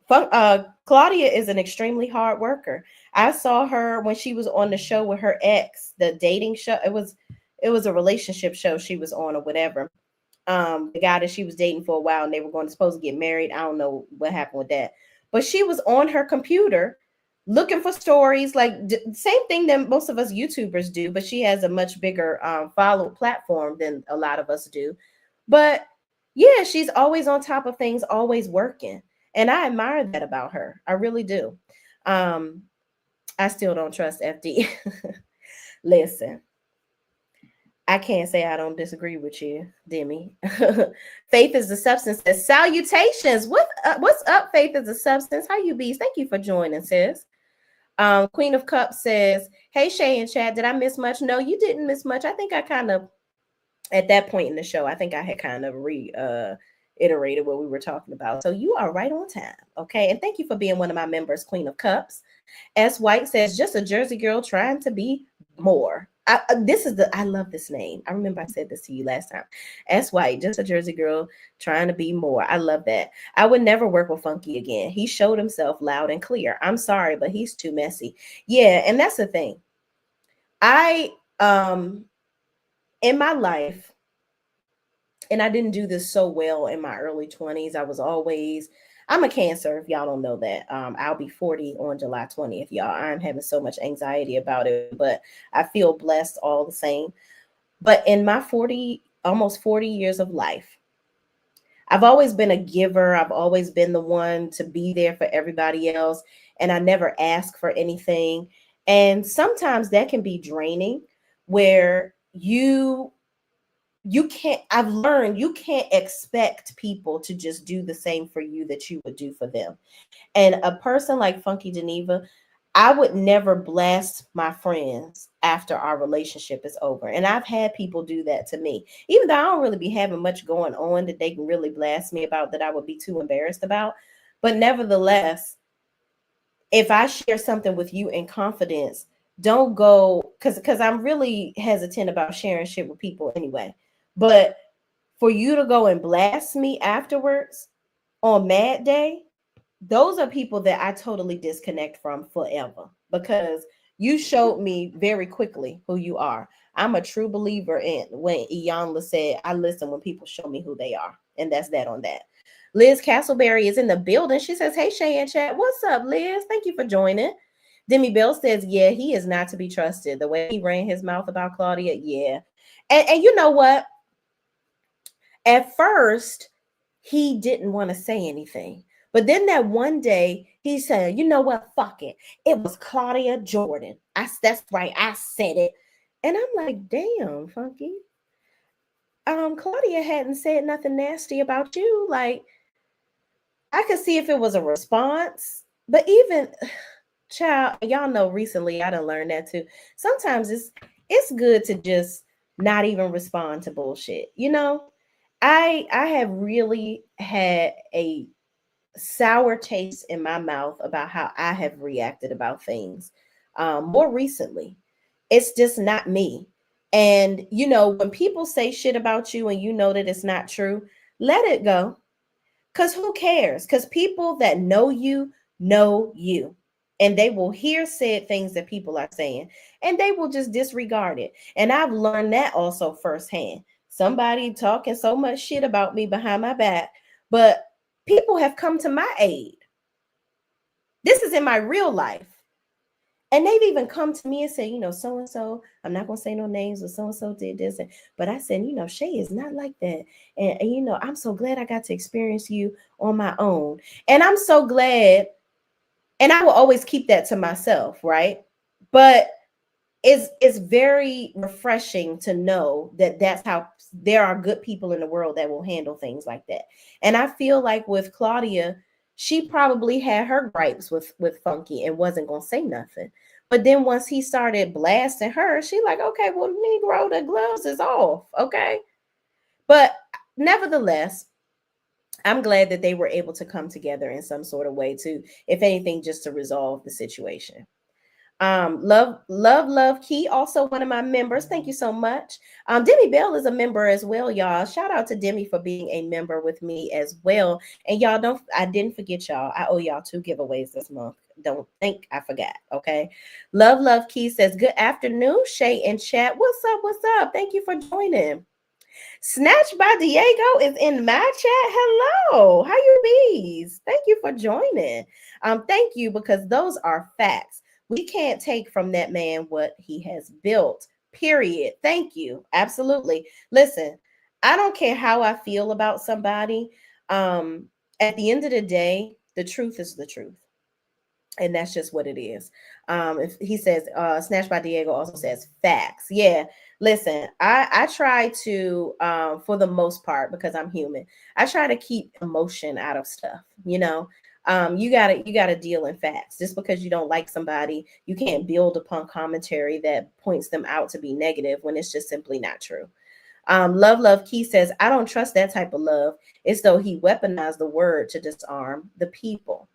Claudia is an extremely hard worker. I saw her when she was on the show with her ex, the dating show. It was a relationship show she was on or whatever. The guy that she was dating for a while and they were supposed to get married. I don't know what happened with that. But she was on her computer looking for stories, like same thing that most of us YouTubers do, but she has a much bigger follow platform than a lot of us do. But yeah, she's always on top of things, always working. And I admire that about her. I really do. I still don't trust FD. Listen, I can't say I don't disagree with you, Demi. Faith is the substance. Says, salutations. What's up, Faith is the substance? How you be? Thank you for joining, sis. Queen of Cups says, hey, Shay and Chad, did I miss much? No, you didn't miss much. I think I kind of, at that point in the show, I think I had kind of reiterated what we were talking about. So you are right on time. Okay. And thank you for being one of my members, Queen of Cups. S. White says, just a Jersey girl trying to be more. I love this name. I remember I said this to you last time. S. White, just a Jersey girl trying to be more. I love that. I would never work with Funky again. He showed himself loud and clear. I'm sorry, but he's too messy. Yeah, and that's the thing. I in my life, and I didn't do this so well in my early 20s. I'm a Cancer, if y'all don't know that. I'll be 40 on July 20th, y'all. I'm having so much anxiety about it, but I feel blessed all the same. But in my almost 40 years of life, I've always been a giver. I've always been the one to be there for everybody else. And I never ask for anything. And sometimes that can be draining, where you I've learned you can't expect people to just do the same for you that you would do for them. And a person like Funky Dineva, I would never blast my friends after our relationship is over. And I've had people do that to me, even though I don't really be having much going on that they can really blast me about that I would be too embarrassed about. But nevertheless, if I share something with you in confidence, don't go because I'm really hesitant about sharing shit with people anyway. But for you to go and blast me afterwards on Mad Day, those are people that I totally disconnect from forever because you showed me very quickly who you are. I'm a true believer in when Iyanla said, I listen when people show me who they are. And that's that on that. Liz Castleberry is in the building. She says, hey, Shay and chat. What's up, Liz? Thank you for joining. Demi Bell says, yeah, he is not to be trusted. The way he ran his mouth about Claudia, yeah. And you know what? At first, he didn't want to say anything. But then that one day, he said, you know what? Fuck it. It was Claudia Jordan. That's right. I said it. And I'm like, damn, Funky. Claudia hadn't said nothing nasty about you. Like, I could see if it was a response. But even, child, y'all know recently I done learned that too. Sometimes it's good to just not even respond to bullshit. You know? I have really had a sour taste in my mouth about how I have reacted about things. More recently, it's just not me. And you know, when people say shit about you and you know that it's not true, let it go. Because who cares? Because people that know you, and they will hear said things that people are saying, and they will just disregard it. And I've learned that also firsthand. Somebody talking so much shit about me behind my back, but people have come to my aid. This is in my real life. And they've even come to me and said, you know, so and so, I'm not going to say no names, but so and so did this. But I said, you know, Shay is not like that. And, you know, I'm so glad I got to experience you on my own. And I'm so glad. And I will always keep that to myself. Right. But it's very refreshing to know that that's how there are good people in the world that will handle things like that. And I feel like with Claudia, she probably had her gripes with Funky and wasn't gonna say nothing. But then once he started blasting her, she like, okay, well, Negro, the gloves is off. Okay. But nevertheless, I'm glad that they were able to come together in some sort of way to, if anything, just to resolve the situation. Love Key, also one of my members. Thank you so much. Demi Bell is a member as well, y'all. Shout out to Demi for being a member with me as well. And y'all I didn't forget y'all. I owe y'all 2 giveaways this month. Don't think I forgot. Okay. Love Key says, good afternoon, Shay and chat. What's up? Thank you for joining. Snatched by Diego is in my chat. Hello, how you bees? Thank you for joining. Thank you, because those are facts. We can't take from that man what he has built, period. Thank you. Absolutely. Listen, I don't care how I feel about somebody. At the end of the day, the truth is the truth. And that's just what it is. If he says, Snatched by Diego also says facts. Yeah. Listen, I try to, for the most part, because I'm human, I try to keep emotion out of stuff, you know. You gotta deal in facts. Just because you don't like somebody, you can't build upon commentary that points them out to be negative when it's just simply not true. Love Key says, I don't trust that type of love. It's though he weaponized the word to disarm the people.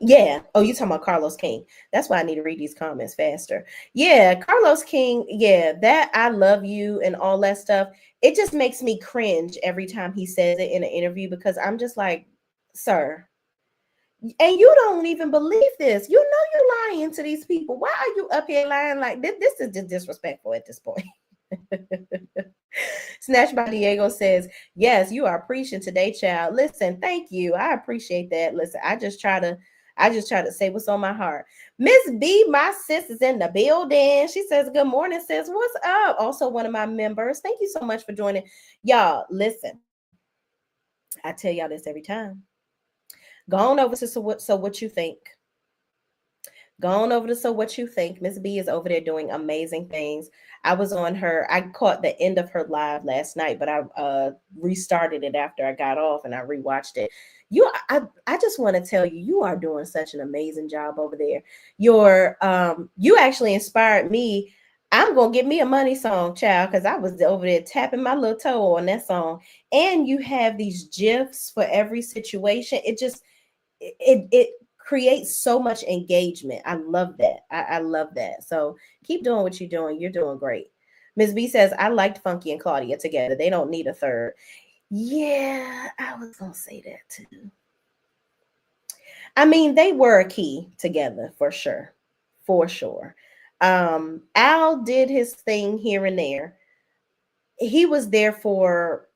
Yeah. Oh, you talking about Carlos King. That's why I need to read these comments faster. Yeah, Carlos King. Yeah, that I love you and all that stuff. It just makes me cringe every time he says it in an interview, because I'm just like, sir, and you don't even believe this. You know you're lying to these people. Why are you up here lying like this? This is just disrespectful at this point. Snatched by Diego says, yes, you are preaching today, child. Listen, thank you. I appreciate that. Listen, I just try to say what's on my heart. Miss B, my sis, is in the building. She says, good morning, sis. What's up? Also one of my members. Thank you so much for joining. Y'all, listen. I tell y'all this every time. Go on over to so what you think. Go on over to So What You Think. Miss B is over there doing amazing things. I was on I caught the end of her live last night, but I restarted it after I got off and I rewatched it. I just want to tell you, you are doing such an amazing job over there. You actually inspired me. I'm gonna get me a money song, child, because I was over there tapping my little toe on that song. And you have these GIFs for every situation. It creates so much engagement. I love that. I love that. So keep doing what you're doing. You're doing great. Ms. B says, I liked Funky and Claudia together. They don't need a third. Yeah, I was gonna say that too. I mean, they were a key together for sure. For sure. Al did his thing here and there. He was there for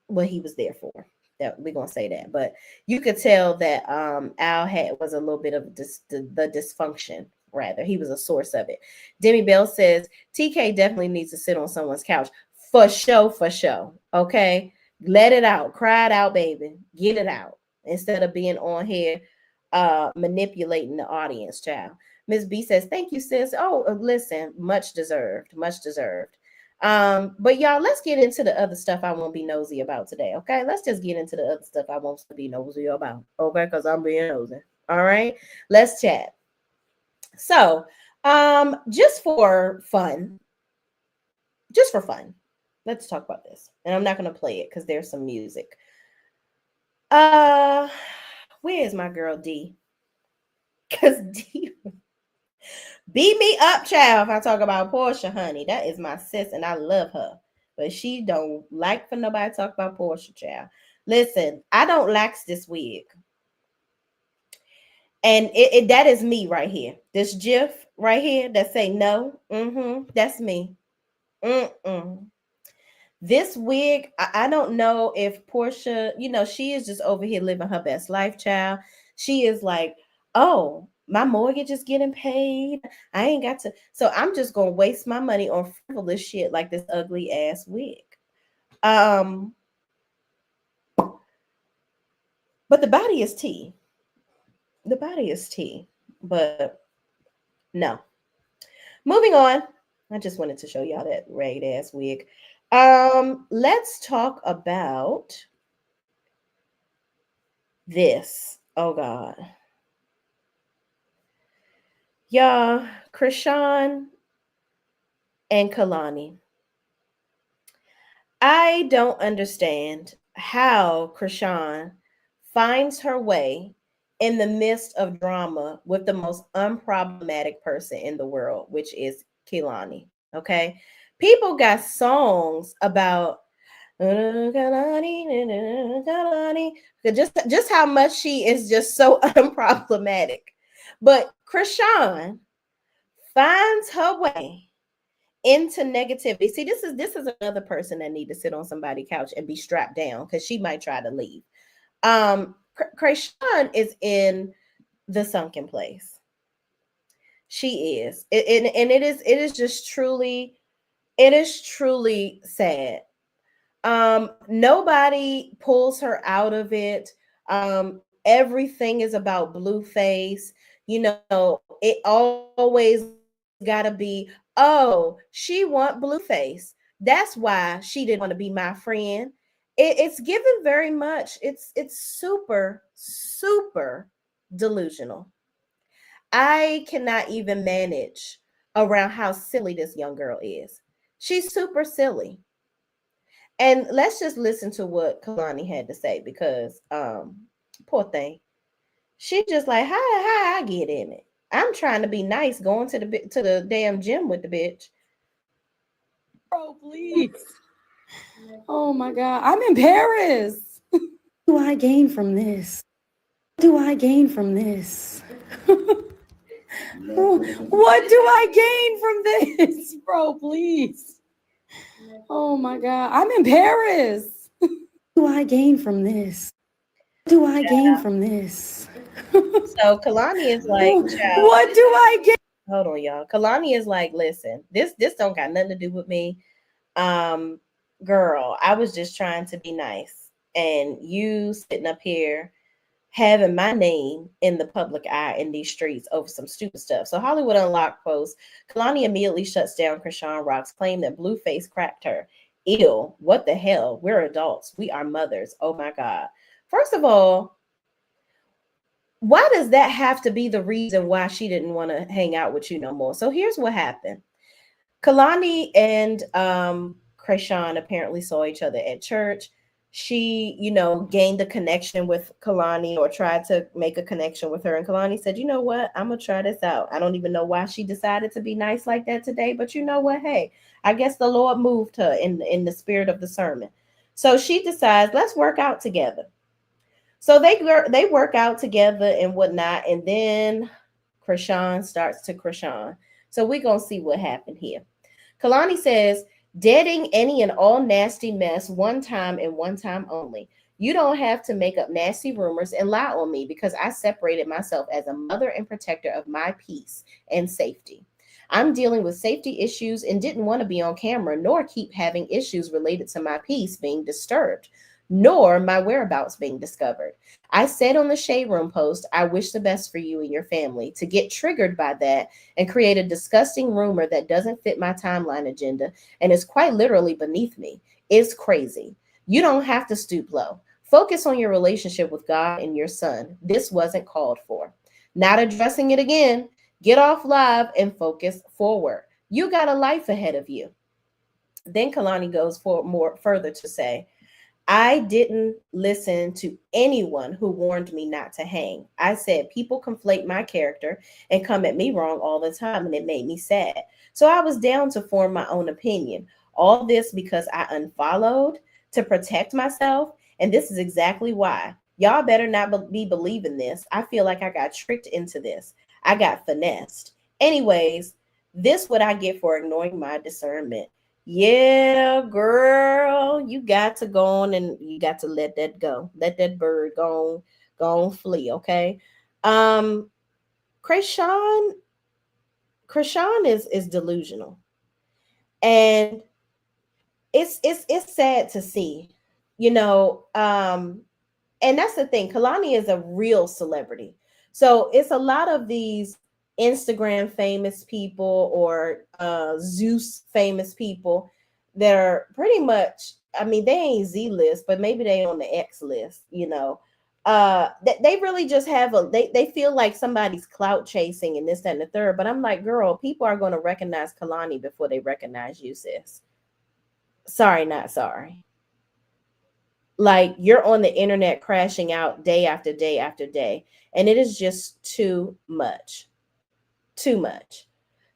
what he was there for. That we're gonna say that, but you could tell that Al was a little bit of the dysfunction. Rather, he was a source of it. Demi Bell says TK definitely needs to sit on someone's couch for show. Okay, let it out, cry it out, baby, get it out instead of being on here manipulating the audience. Child. Miss B says thank you, sis. Oh, listen, much deserved. But y'all, let's get into the other stuff I won't be nosy about today. Okay, let's just get into the other stuff I won't be nosy about. Okay, because I'm being nosy. All right, let's chat. So, just for fun, let's talk about this. And I'm not going to play it because there's some music. Where is my girl D? Because D beat me up, child, if I talk about Portia, honey. That is my sis, and I love her. But she don't like for nobody to talk about Portia, child. Listen, I don't lax this wig. And that is me right here. This GIF right here that say no. That's me. This wig, I don't know if Portia, she is just over here living her best life, child. She is like, oh, my mortgage is getting paid. I ain't got to. So I'm just going to waste my money on frivolous shit like this ugly ass wig. But the body is tea. But no. Moving on. I just wanted to show y'all that ragged ass wig. Let's talk about this. Oh God. Y'all, Chrisean and Kehlani. I don't understand how Chrisean finds her way in the midst of drama with the most unproblematic person in the world, which is Kehlani. Okay. People got songs about Kehlani, just how much she is just so unproblematic. But Chrisean finds her way into negativity. See, this is another person that need to sit on somebody's couch and be strapped down because she might try to leave. Chrisean is in the sunken place. She is, and it is just truly, sad. Nobody pulls her out of it. Everything is about Blueface. It always gotta be, oh, she want Blueface. That's why she didn't want to be my friend. It's given very much. It's super, super delusional. I cannot even manage around how silly this young girl is. She's super silly. And let's just listen to what Kehlani had to say because poor thing. She just like, how I get in it. I'm trying to be nice going to the damn gym with the bitch. Bro, please. Oh my God. I'm in Paris. What do I gain from this? What do I gain from this? What do I gain from this? Bro, please. Oh my God. I'm in Paris. What do I gain from this? What do I gain from this? So Kehlani is like, what do I gain? Hold on, y'all. Kehlani is like, listen, this don't got nothing to do with me. Girl, I was just trying to be nice. And you sitting up here having my name in the public eye in these streets over some stupid stuff. So Hollywood Unlocked posts, Kehlani immediately shuts down Chrisean Rock's claim that Blueface cracked her. Ew, what the hell? We're adults. We are mothers. Oh my God. First of all, why does that have to be the reason why she didn't want to hang out with you no more? So here's what happened. Kehlani and Chrisean apparently saw each other at church. She, gained a connection with Kehlani, or tried to make a connection with her. And Kehlani said, you know what? I'm going to try this out. I don't even know why she decided to be nice like that today. But you know what? Hey, I guess the Lord moved her in the spirit of the sermon. So she decides, let's work out together. So they work out together and whatnot. And then Chrisean starts to Chrisean. So we're going to see what happened here. Kehlani says, deading any and all nasty mess one time and one time only. You don't have to make up nasty rumors and lie on me, because I separated myself as a mother and protector of my peace and safety. I'm dealing with safety issues and didn't want to be on camera, nor keep having issues related to my peace being disturbed, nor my whereabouts being discovered. I said on the Shade Room post, I wish the best for you and your family. To get triggered by that and create a disgusting rumor that doesn't fit my timeline agenda and is quite literally beneath me is crazy. You don't have to stoop low. Focus on your relationship with God and your son. This wasn't called for. Not addressing it again. Get off live and focus forward. You got a life ahead of you. Then Kehlani goes further to say, I didn't listen to anyone who warned me not to hang. I said people conflate my character and come at me wrong all the time, and it made me sad. So I was down to form my own opinion. All this because I unfollowed to protect myself, and this is exactly why. Y'all better not be believing this. I feel like I got tricked into this. I got finessed. Anyways, this what I get for ignoring my discernment. Yeah, girl, you got to go on and you got to let that go. Let that bird go on flee, okay? Chrisean is delusional. And it's sad to see, and that's the thing. Kehlani is a real celebrity. So it's a lot of these Instagram famous people or Zeus famous people that are pretty much, they ain't Z list, but maybe they on the X list, they really just have they feel like somebody's clout chasing and this, that, and the third. But I'm like, girl, people are going to recognize Kehlani before they recognize you, sis. Sorry, not sorry. Like, you're on the internet crashing out day after day after day, and it is just too much. Too much.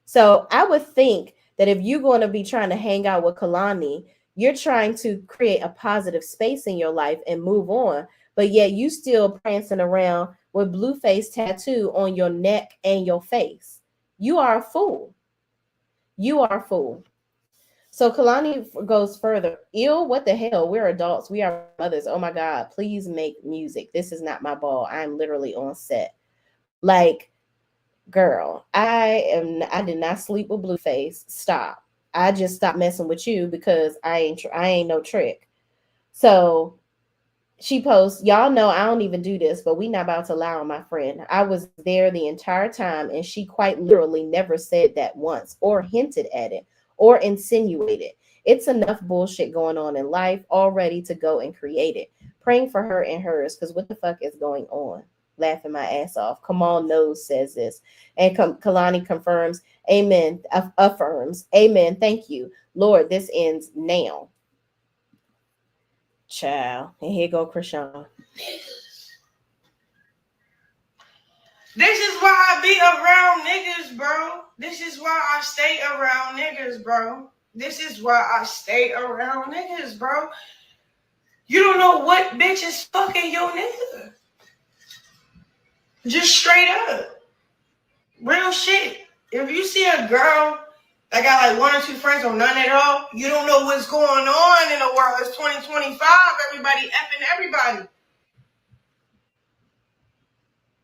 So I would think that if you're going to be trying to hang out with Kehlani, you're trying to create a positive space in your life and move on, but yet you still prancing around with Blueface tattoo on your neck and your face. You are a fool. You are a fool. So Kehlani goes further. Ew, what the hell? We're adults. We are mothers. Oh my God, please make music. This is not my ball. I'm literally on set. Like, girl, I did not sleep with Blueface. Stop. I just stopped messing with you because I ain't no trick. So she posts, y'all know I don't even do this, but we not about to lie on my friend. I was there the entire time, and she quite literally never said that once or hinted at it or insinuated. It's enough bullshit going on in life already to go and create it. Praying for her and hers, because what the fuck is going on? Laughing my ass off. Kamal Knows says this. And Kehlani confirms, amen, affirms, amen, thank you. Lord, this ends now. Child. And here go Chrisean. This is why I be around niggas, bro. This is why I stay around niggas, bro. This is why I stay around niggas, bro. You don't know what bitch is fucking your nigga. Just straight up. Real shit. If you see a girl that got like one or two friends or none at all, you don't know what's going on in the world. It's 2025. Everybody effing everybody.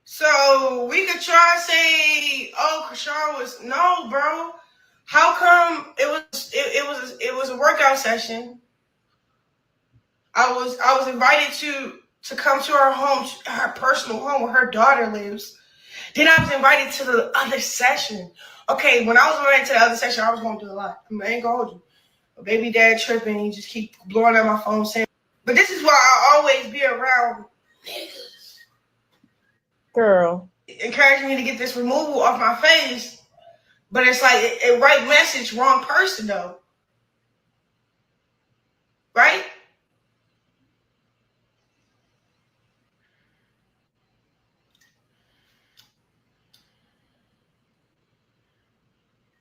So we could try to say, oh, Chrisean was no, bro. How come it was a workout session? I was invited to to come to her home, her personal home where her daughter lives. Then I was invited to the other session. Okay, when I was invited to the other session, I was going through a lot. I ain't gonna hold you. My baby dad tripping, he just keep blowing up my phone saying, but this is why I always be around niggas. Girl. Encouraging me to get this removal off my face, but it's like a right message, wrong person though. Right?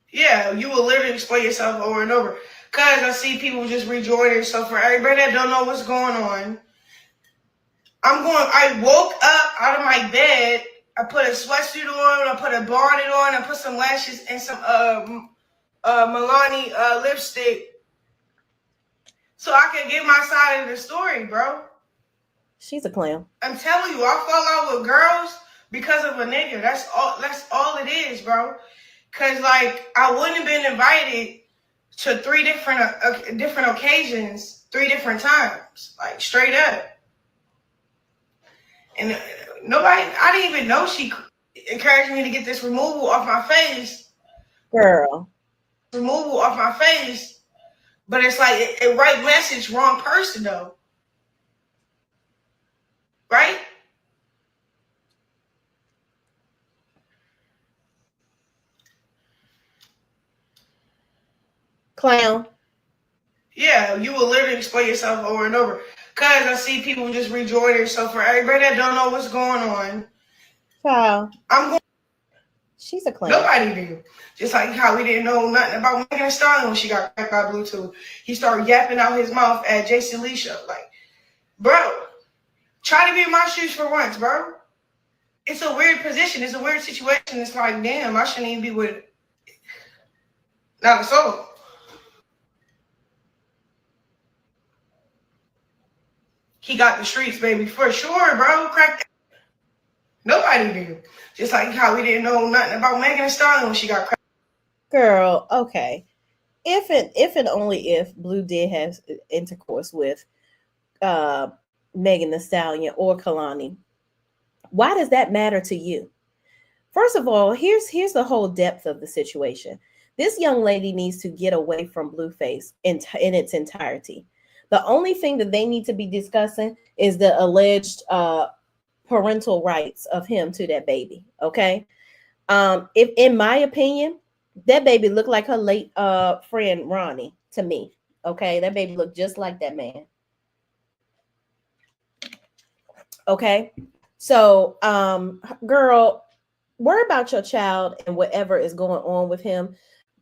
Yeah, you will literally explain yourself over and over. Cause I see people just rejoining. So for everybody that don't know what's going on, I woke up out of my bed. I put a sweatsuit on. I put a bonnet on. I put some lashes and some Milani lipstick, so I can get my side of the story, bro. She's a clown. I'm telling you, I fall out with girls because of a nigga. That's all it is, bro. Cause like I wouldn't have been invited to 3 different occasions, 3 different times, like straight up. And nobody, I didn't even know she encouraged me to get this removal off my face. Girl. Removal off my face. But it's like a right message, wrong person though. Right? Clown. Yeah, you will literally explain yourself over and over. Cause I see people just rejoining. So for everybody that don't know what's going on, Child. I'm going. She's a clown. Nobody knew. Just like how we didn't know nothing about Megan Thee Stallion when she got cracked by Bluetooth. He started yapping out his mouth at Jason Lee show. Like, bro, try to be in my shoes for once, bro. It's a weird position. It's a weird situation. It's like, damn, I shouldn't even be with not a soul. He got the streets, baby, for sure, bro. Cracked. Nobody knew. Just like how we didn't know nothing about Megan Thee Stallion when she got cracked. Girl, okay. If and only if Blue did have intercourse with Megan Thee Stallion or Kehlani, why does that matter to you? First of all, here's the whole depth of the situation. This young lady needs to get away from Blueface in its entirety. The only thing that they need to be discussing is the alleged parental rights of him to that baby. Okay. If in my opinion, that baby looked like her late friend Ronnie to me. Okay, that baby looked just like that man. Okay, so girl, worry about your child and whatever is going on with him.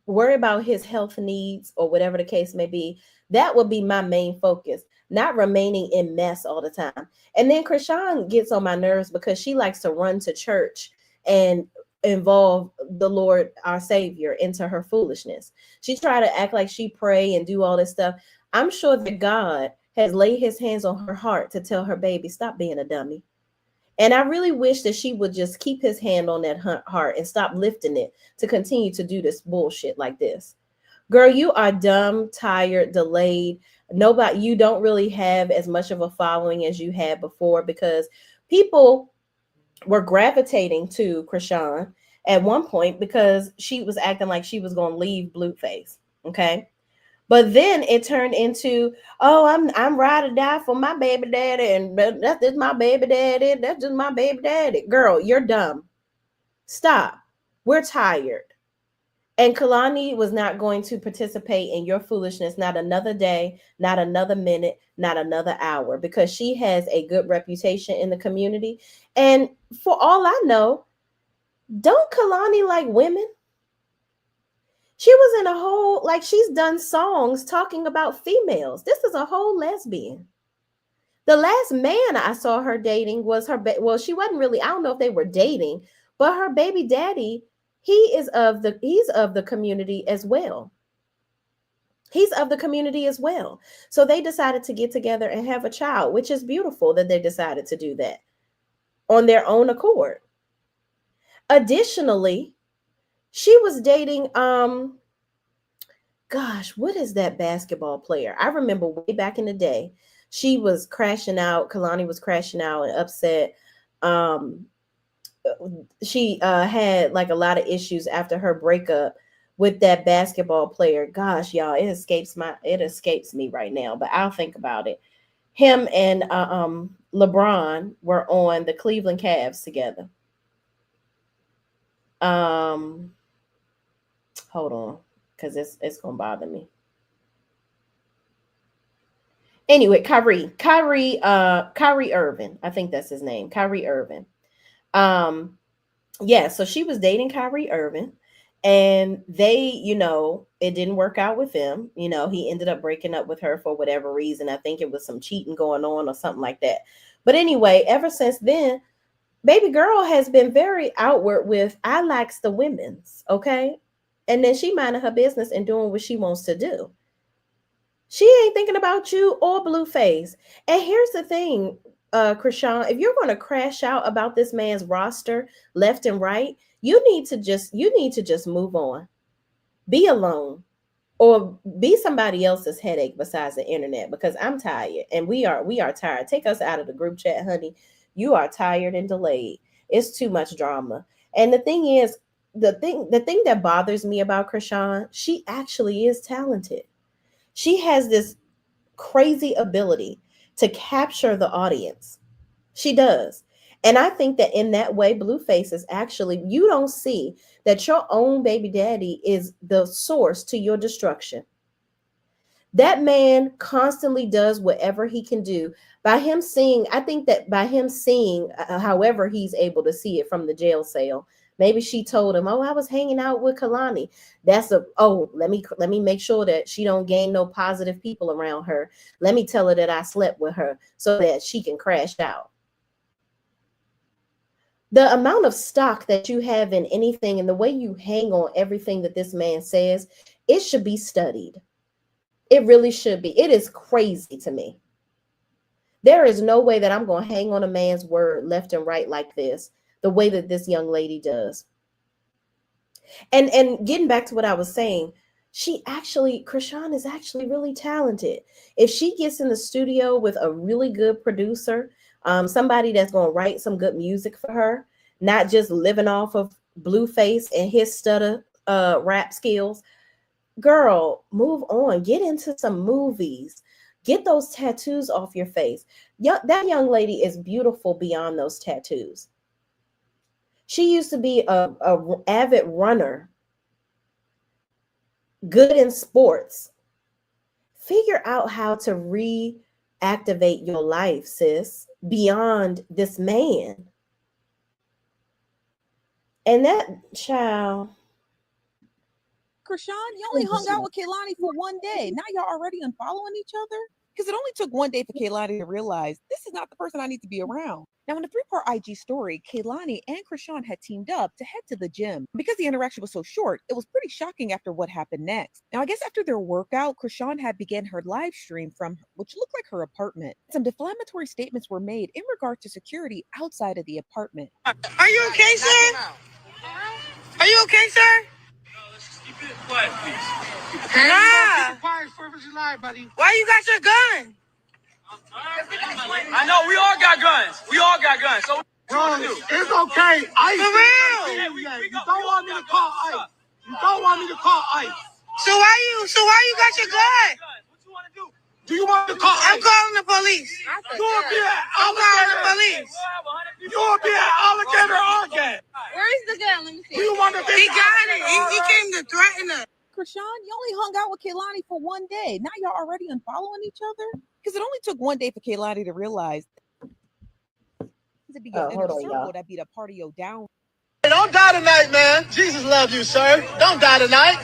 Worry about his health needs or whatever the case may be. That would be my main focus, not remaining in mess all the time. And then Chrisean gets on my nerves because she likes to run to church and involve the Lord, our Savior, into her foolishness. She tried to act like she pray and do all this stuff. I'm sure that God has laid his hands on her heart to tell her baby, stop being a dummy. And I really wish that she would just keep his hand on that heart and stop lifting it to continue to do this bullshit like this. Girl, you are dumb, tired, delayed. Nobody, you don't really have as much of a following as you had before because people were gravitating to Chrisean at one point because she was acting like she was going to leave Blueface. Okay. But then it turned into, oh, I'm ride or die for my baby daddy, and that's just my baby daddy. That's just my baby daddy. Girl, you're dumb. Stop. We're tired. And Kehlani was not going to participate in your foolishness, not another day, not another minute, not another hour, because she has a good reputation in the community. And for all I know, don't Kehlani like women? She was in a whole, like she's done songs talking about females. This is a whole lesbian. The last man I saw her dating was her, well, she wasn't really, I don't know if they were dating, but her baby daddy, he's of the community as well. He's of the community as well. So they decided to get together and have a child, which is beautiful that they decided to do that on their own accord. Additionally, she was dating, gosh, what is that basketball player? I remember way back in the day, she was crashing out. Kehlani was crashing out and upset. She had like a lot of issues after her breakup with that basketball player. Gosh, y'all, it escapes me right now, but I'll think about it. Him and LeBron were on the Cleveland Cavs together. Hold on, because it's gonna bother me. Anyway, Kyrie Irving. I think that's his name. Kyrie Irving. Yeah, so she was dating Kyrie Irving, and they, it didn't work out with them. He ended up breaking up with her for whatever reason. I think it was some cheating going on or something like that. But anyway, ever since then, baby girl has been very outward with, I likes the women's, okay? And then she minding her business and doing what she wants to do. She ain't thinking about you or Blueface. And here's the thing, Chrisean, if you're going to crash out about this man's roster left and right, you need to just move on. Be alone, or be somebody else's headache besides the internet, because I'm tired, and we are tired. Take us out of the group chat, honey. You are tired and delayed. It's too much drama. And the thing is, the thing that bothers me about Chrisean, she actually is talented. She has this crazy ability to capture the audience. She does. And I think that in that way, Blueface is actually, you don't see that your own baby daddy is the source to your destruction. That man constantly does whatever he can do. By him seeing, I think that by him seeing, however he's able to see it from the jail cell, maybe she told him, "Oh, I was hanging out with Kehlani." Let me make sure that she don't gain no positive people around her. Let me tell her that I slept with her so that she can crash out. The amount of stock that you have in anything and the way you hang on everything that this man says, it should be studied. It really should be. It is crazy to me. There is no way that I'm going to hang on a man's word left and right like this, the way that this young lady does. And getting back to what I was saying, Chrisean is actually really talented. If she gets in the studio with a really good producer, somebody that's going to write some good music for her, not just living off of Blueface and his stutter rap skills, girl, move on. Get into some movies. Get those tattoos off your face. That young lady is beautiful beyond those tattoos. She used to be a avid runner, good in sports. Figure out how to reactivate your life, sis, beyond this man. And that child. Chrisean, you only hung out with Kehlani for one day. Now y'all already unfollowing each other? Because it only took one day for Kehlani to realize this is not the person I need to be around. Now, in a 3-part IG story, Kehlani and Chrisean had teamed up to head to the gym. Because the interaction was so short, it was pretty shocking after what happened next. Now, I guess after their workout, Chrisean had began her live stream from which looked like her apartment. Some defamatory statements were made in regard to security outside of the apartment. Are you okay, sir? Are you okay, sir? Keep it quiet, please. Nah. Quiet, 4th of July, buddy. Why you got your gun? I know we all got guns. We all got guns. So Bro, it's okay. For real. You don't want me to call ICE. You don't want me to call ICE. So why you got your gun? What you want to do? Do you want to call ICE? I'm calling the police. You will be at I'm calling the Alligator. police. You will be at Alligator again. Where is the gun? Let me see. Do you want to be? He got it. He came to threaten us. Chrisean, you only hung out with Kehlani for one day. Now y'all already unfollowing each other? Because it only took one day for Kehlani to realize to be your inner circle that be the part of your down. Hey, don't die tonight, man. Jesus loves you, sir. Don't die tonight.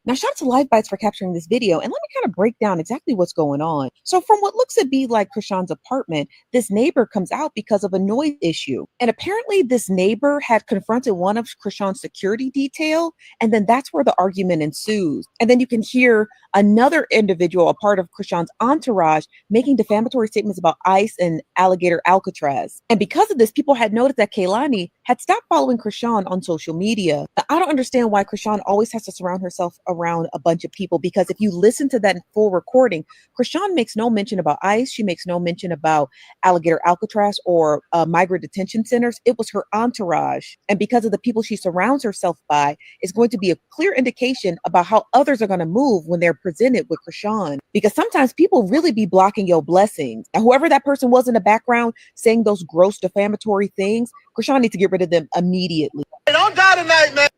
Now, shout out to Live Bites for capturing this video, and let me kind of break down exactly what's going on. So from what looks to be like Chrisean's apartment, this neighbor comes out because of a noise issue. And apparently this neighbor had confronted one of Chrisean's security detail, and then that's where the argument ensues. And then you can hear another individual, a part of Chrisean's entourage, making defamatory statements about ICE and Alligator Alcatraz. And because of this, people had noticed that Kehlani had stopped following Chrisean on social media. I don't understand why Chrisean always has to surround herself around a bunch of people, because if you listen to that full recording, Chrisean makes no mention about ICE. She makes no mention about alligator Alcatraz or migrant detention centers. It was her entourage. And because of the people she surrounds herself by, is going to be a clear indication about how others are going to move when they're presented with Chrisean. Because sometimes people really be blocking your blessings. And whoever that person was in the background saying those gross defamatory things, Chrisean needs to get rid of them immediately. Don't die tonight, man.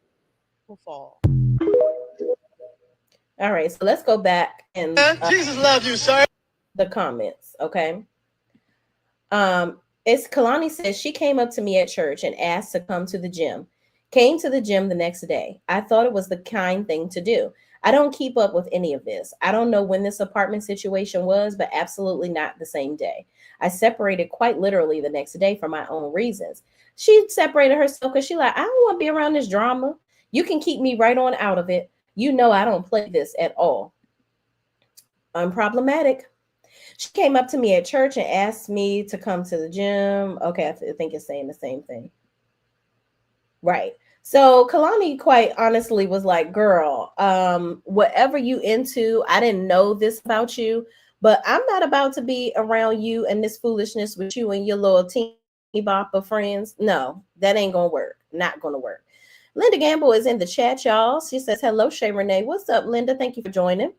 Will fall. All right, so let's go back and Jesus loves you, sir. the comments, okay? It's Kehlani says she came up to me at church and asked to come to the gym. Came to the gym the next day. I thought it was the kind thing to do. I don't keep up with any of this. I don't know when this apartment situation was, but absolutely not the same day. I separated quite literally the next day for my own reasons. She separated herself because she like, I don't want to be around this drama. You can keep me right on out of it. You know I don't play this at all. Unproblematic. She came up to me at church and asked me to come to the gym. Okay, I think it's saying the same thing. Right. So Kehlani quite honestly was like, girl, whatever you into, I didn't know this about you, but I'm not about to be around you and this foolishness with you and your little teeny bop of friends. No, that ain't going to work. Not going to work. Linda Gamble is in the chat, y'all. She says, hello, Shay Renee. What's up, Linda? Thank you for joining.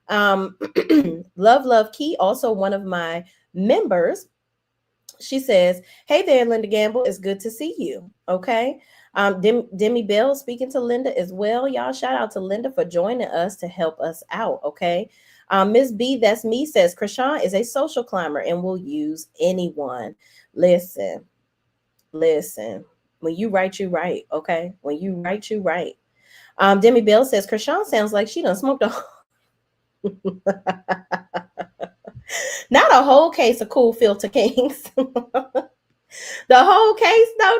Love Key, also one of my members. She says, hey there, Linda Gamble. It's good to see you. Okay. Demi Bell speaking to Linda as well. Y'all, shout out to Linda for joining us to help us out. Okay. Miss B, that's me, says Chrisean is a social climber and will use anyone. Listen. When you write, you write. Okay. When you write, you write. Demi Bell says Chrisean sounds like she done smoked a not a whole case of Cool Filter Kings. The whole case, no,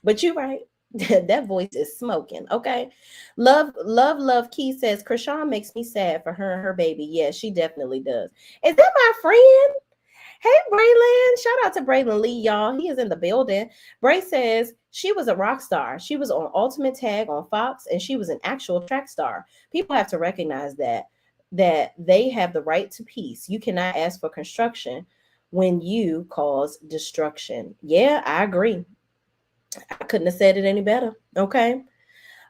but you're right. That voice is smoking. Okay. Love Key says Chrisean makes me sad for her and her baby. Yeah, she definitely does. Is that my friend? Hey, Braylon. Shout out to Braylon Lee, y'all. He is in the building. Bray says she was a rock star. She was on Ultimate Tag on Fox, and she was an actual track star. People have to recognize that they have the right to peace. You cannot ask for construction when you cause destruction. Yeah, I agree. I couldn't have said it any better. Okay.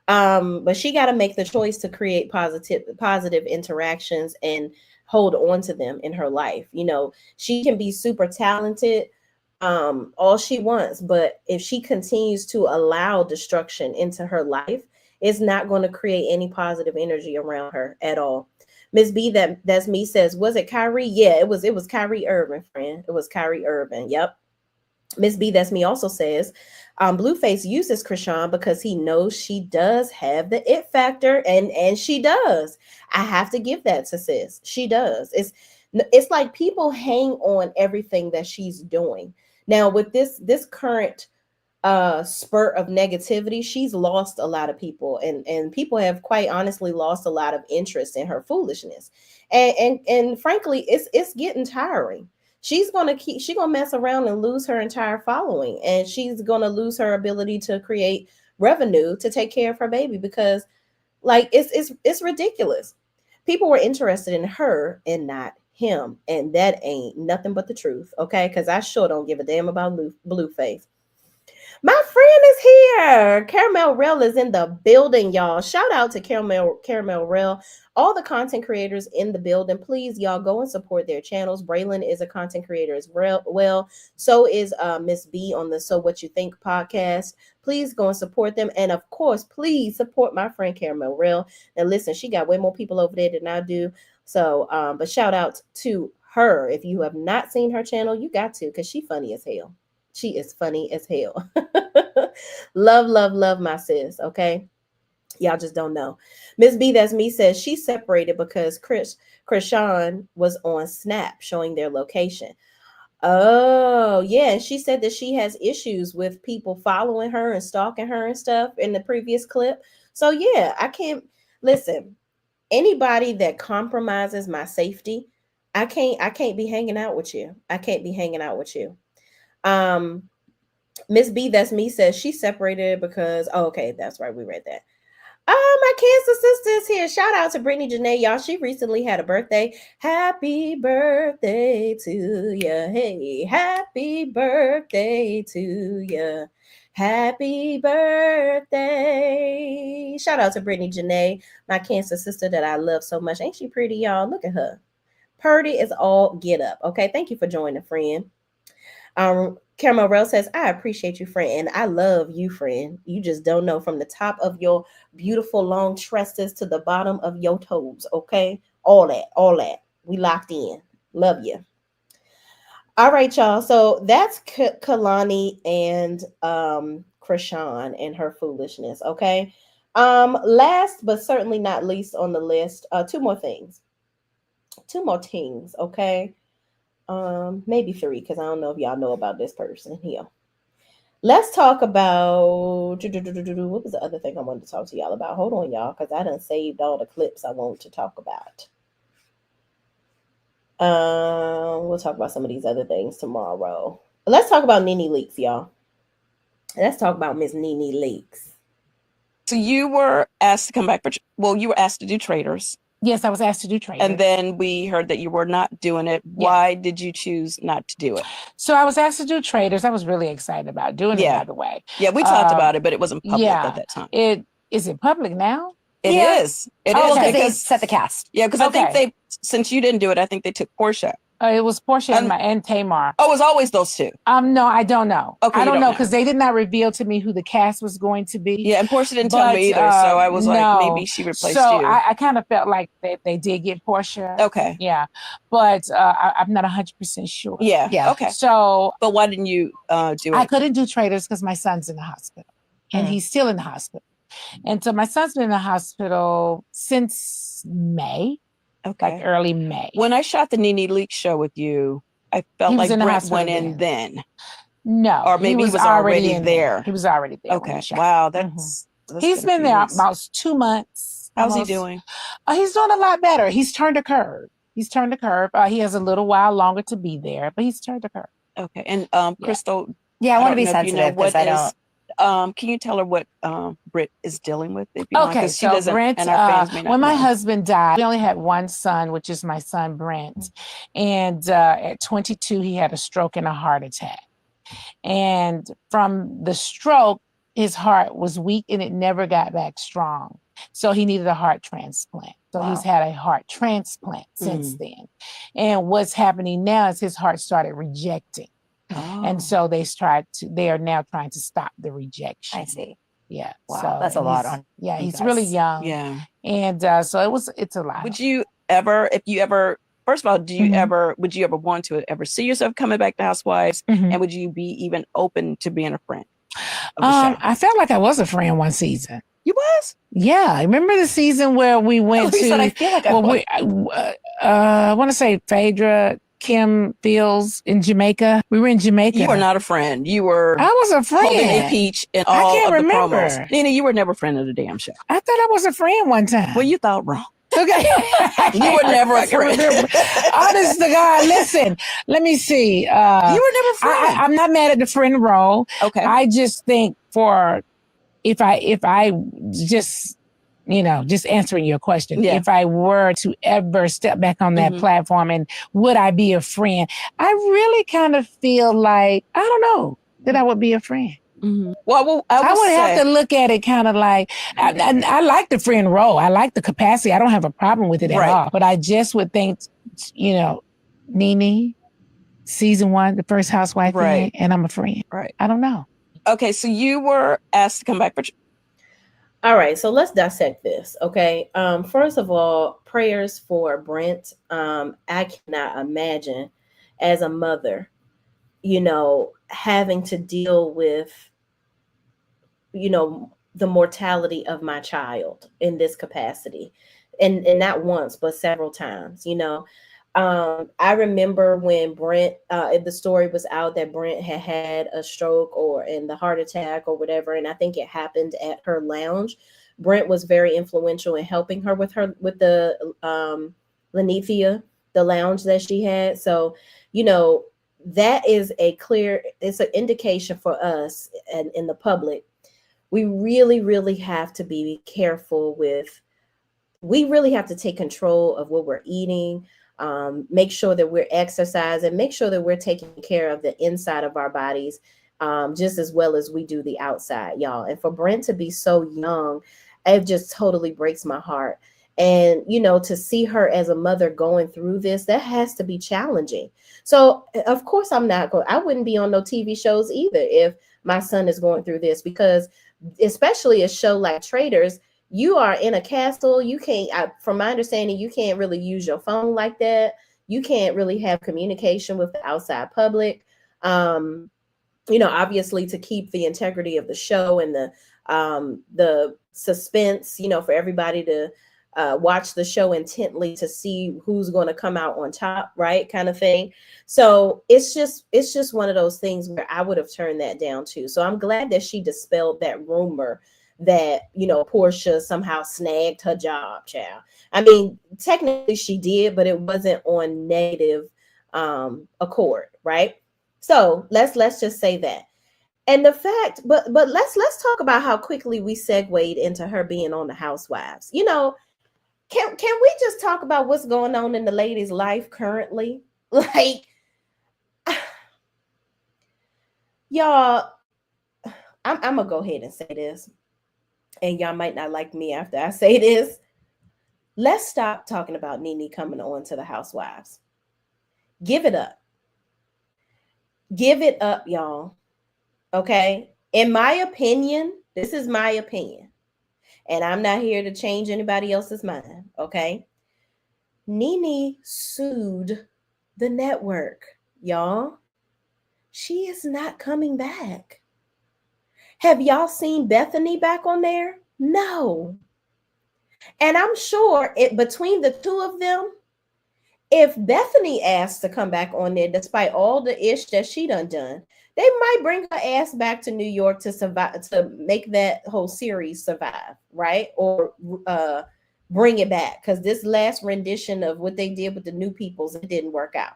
But she got to make the choice to create positive interactions and hold on to them in her life. You know, she can be super talented, all she wants, but if she continues to allow destruction into her life, it's not going to create any positive energy around her at all. Miss B, that's me, says, was it Kyrie? Yeah, it was Kyrie Irving, friend. It was Kyrie Irving. Yep. Miss B, that's me, also says, Blueface uses Chrisean because he knows she does have the it factor, and she does. I have to give that to sis. She does. It's like people hang on everything that she's doing. Now, with this current spurt of negativity, she's lost a lot of people, and people have quite honestly lost a lot of interest in her foolishness. And frankly, it's getting tiring. She's gonna mess around and lose her entire following, and she's gonna lose her ability to create revenue to take care of her baby, because like it's ridiculous. People were interested in her and not him, and that ain't nothing but the truth. Okay, because I sure don't give a damn about Blueface. My friend is here. Caramel Rel is in the building, y'all. Shout out to Caramel Rel. All the content creators in the building, please, y'all, go and support their channels. Braylon is a content creator as well. So is Miss B on the So What You Think podcast. Please go and support them. And of course, please support my friend Caramel Rel. And listen, she got way more people over there than I do. So, but shout out to her. If you have not seen her channel, you got to, because she funny as hell. She is funny as hell. Love my sis. Okay. Y'all just don't know. Miss B, that's me, says she separated because Chrisean was on Snap showing their location. Oh, yeah. And she said that she has issues with people following her and stalking her and stuff in the previous clip. So yeah, I can't listen. Anybody that compromises my safety, I can't be hanging out with you. I can't be hanging out with you. Miss B, that's me, says she separated because, oh, okay, that's right. We read that. My Cancer sister is here. Shout out to Brittany Janae, y'all. She recently had a birthday. Happy birthday to ya. Hey, happy birthday to ya. Happy birthday. Shout out to Brittany Janae, my Cancer sister that I love so much. Ain't she pretty, y'all? Look at her. Purdy is all get up. Okay, thank you for joining, friend. Caramel says, I appreciate you, friend, and I love you, friend. You just don't know, from the top of your beautiful long tresses to the bottom of your toes, okay? All that. We locked in. Love you. All right, y'all. So that's Kehlani and Chrisean and her foolishness, okay? Last but certainly not least on the list, two more things, okay? Maybe three, because I don't know if y'all know about this person here. Let's talk about what was the other thing I wanted to talk to y'all about. Hold on, y'all, because I done saved all the clips I want to talk about. We'll talk about some of these other things tomorrow. Let's talk about Nene Leakes, y'all. Let's talk about Miss Nene Leakes. So you were asked to come back you were asked to do Traders. Yes, I was asked to do Traders. And then we heard that you were not doing it. Why did you choose not to do it? So I was asked to do Traders. I was really excited about doing it, by the way. Yeah, we talked about it, but it wasn't public at that time. Is it public now? It is. It is because they set the cast. Yeah, because I think since you didn't do it, I think they took Portia. It was Portia and Tamar. Oh, it was always those two. No, I don't know. Okay, I don't know because they did not reveal to me who the cast was going to be. Yeah, and Portia didn't tell me either, so I was like, maybe she replaced you. So I kind of felt like they did get Portia. Okay. Yeah, but I'm not 100% sure. Yeah. Okay. So, but why didn't you do it? I couldn't do Traders because my son's in the hospital, and he's still in the hospital, and so my son's been in the hospital since May. Okay. Like early May. When I shot the Nene Leakes show with you, I felt like Brent went in then. No. Or maybe he was already there. He was already there. Okay. Wow. That's he's been there about 2 months. How's he doing? He's doing a lot better. He's turned a curve. He has a little while longer to be there, but he's turned a curve. Okay. And Crystal. Yeah, I want to be sensitive because I don't. Can you tell her what Britt is dealing with? If you Okay, she doesn't, Brent, and our fans may not when my know. husband died, we only had one son, which is my son, Brent. And at 22, he had a stroke and a heart attack. And from the stroke, his heart was weak and it never got back strong. So he needed a heart transplant. So he's had a heart transplant since then. And what's happening now is his heart started rejecting. And so they are now trying to stop the rejection. I see. Yeah. Wow, so that's a lot on. Yeah, he's really young. Yeah. And so it's a lot. Would you ever, first of all, would you ever want to ever see yourself coming back to Housewives? And would you be even open to being a friend? I felt like I was a friend one season. You was? Yeah. Remember the season where we went to, I feel like I want to say Phaedra, Kim Fields in Jamaica. We were in Jamaica. You were not a friend. You were. I was a friend. Holding a peach in all of the promos. Nene, you were never a friend of the damn show. I thought I was a friend one time. Well, you thought wrong. Okay. You were never a friend. Honest to God, listen, let me see. You were never a friend. I'm not mad at the friend role. Okay. I just think if I just, just answering your question, if I were to ever step back on that platform and would I be a friend, I really kind of feel like, I don't know, that I would be a friend. Well, I would have to look at it kind of like, I like the friend role. I like the capacity. I don't have a problem with it at all. But I just would think, Nene, season 1, the first housewife, and I'm a friend. Right. I don't know. Okay, so you were asked to come back for. All right, so let's dissect this, okay? First of all, prayers for Brent. I cannot imagine as a mother, having to deal with, the mortality of my child in this capacity. And not once, but several times, I remember when Brent, the story was out that Brent had a stroke and the heart attack or whatever, and I think it happened at her lounge. Brent was very influential in helping her with the Lenithia, the lounge that she had. So, that is it's an indication for us and in the public. We really, really have to be careful we really have to take control of what we're eating, make sure that we're exercising, make sure that we're taking care of the inside of our bodies, just as well as we do the outside, y'all. And for Brent to be so young, it just totally breaks my heart. And, to see her as a mother going through this, that has to be challenging. So, of course, I wouldn't be on no TV shows either if my son is going through this, because especially a show like Traders, you are in a castle. You can't, from my understanding, you can't really use your phone like that. You can't really have communication with the outside public. Obviously to keep the integrity of the show and the suspense, for everybody to watch the show intently to see who's going to come out on top, right? Kind of thing. So it's just one of those things where I would have turned that down too. So I'm glad that she dispelled that rumor that, Portia somehow snagged her job, child. I mean, technically she did, but it wasn't on negative accord, right? So let's just say that. And the fact, but let's talk about how quickly we segued into her being on the Housewives. Can we just talk about what's going on in the lady's life currently? Like, y'all, I'm gonna go ahead and say this, and y'all might not like me after I say this. Let's stop talking about Nene coming on to the Housewives. Give it up. Give it up, y'all. Okay? In my opinion, this is my opinion, and I'm not here to change anybody else's mind, okay? Nene sued the network, y'all. She is not coming back. Have y'all seen Bethany back on there? No. And I'm sure between the two of them, if Bethany asked to come back on there, despite all the ish that she done, they might bring her ass back to New York to survive, to make that whole series survive, right? Or bring it back, because this last rendition of what they did with the New Peoples, it didn't work out.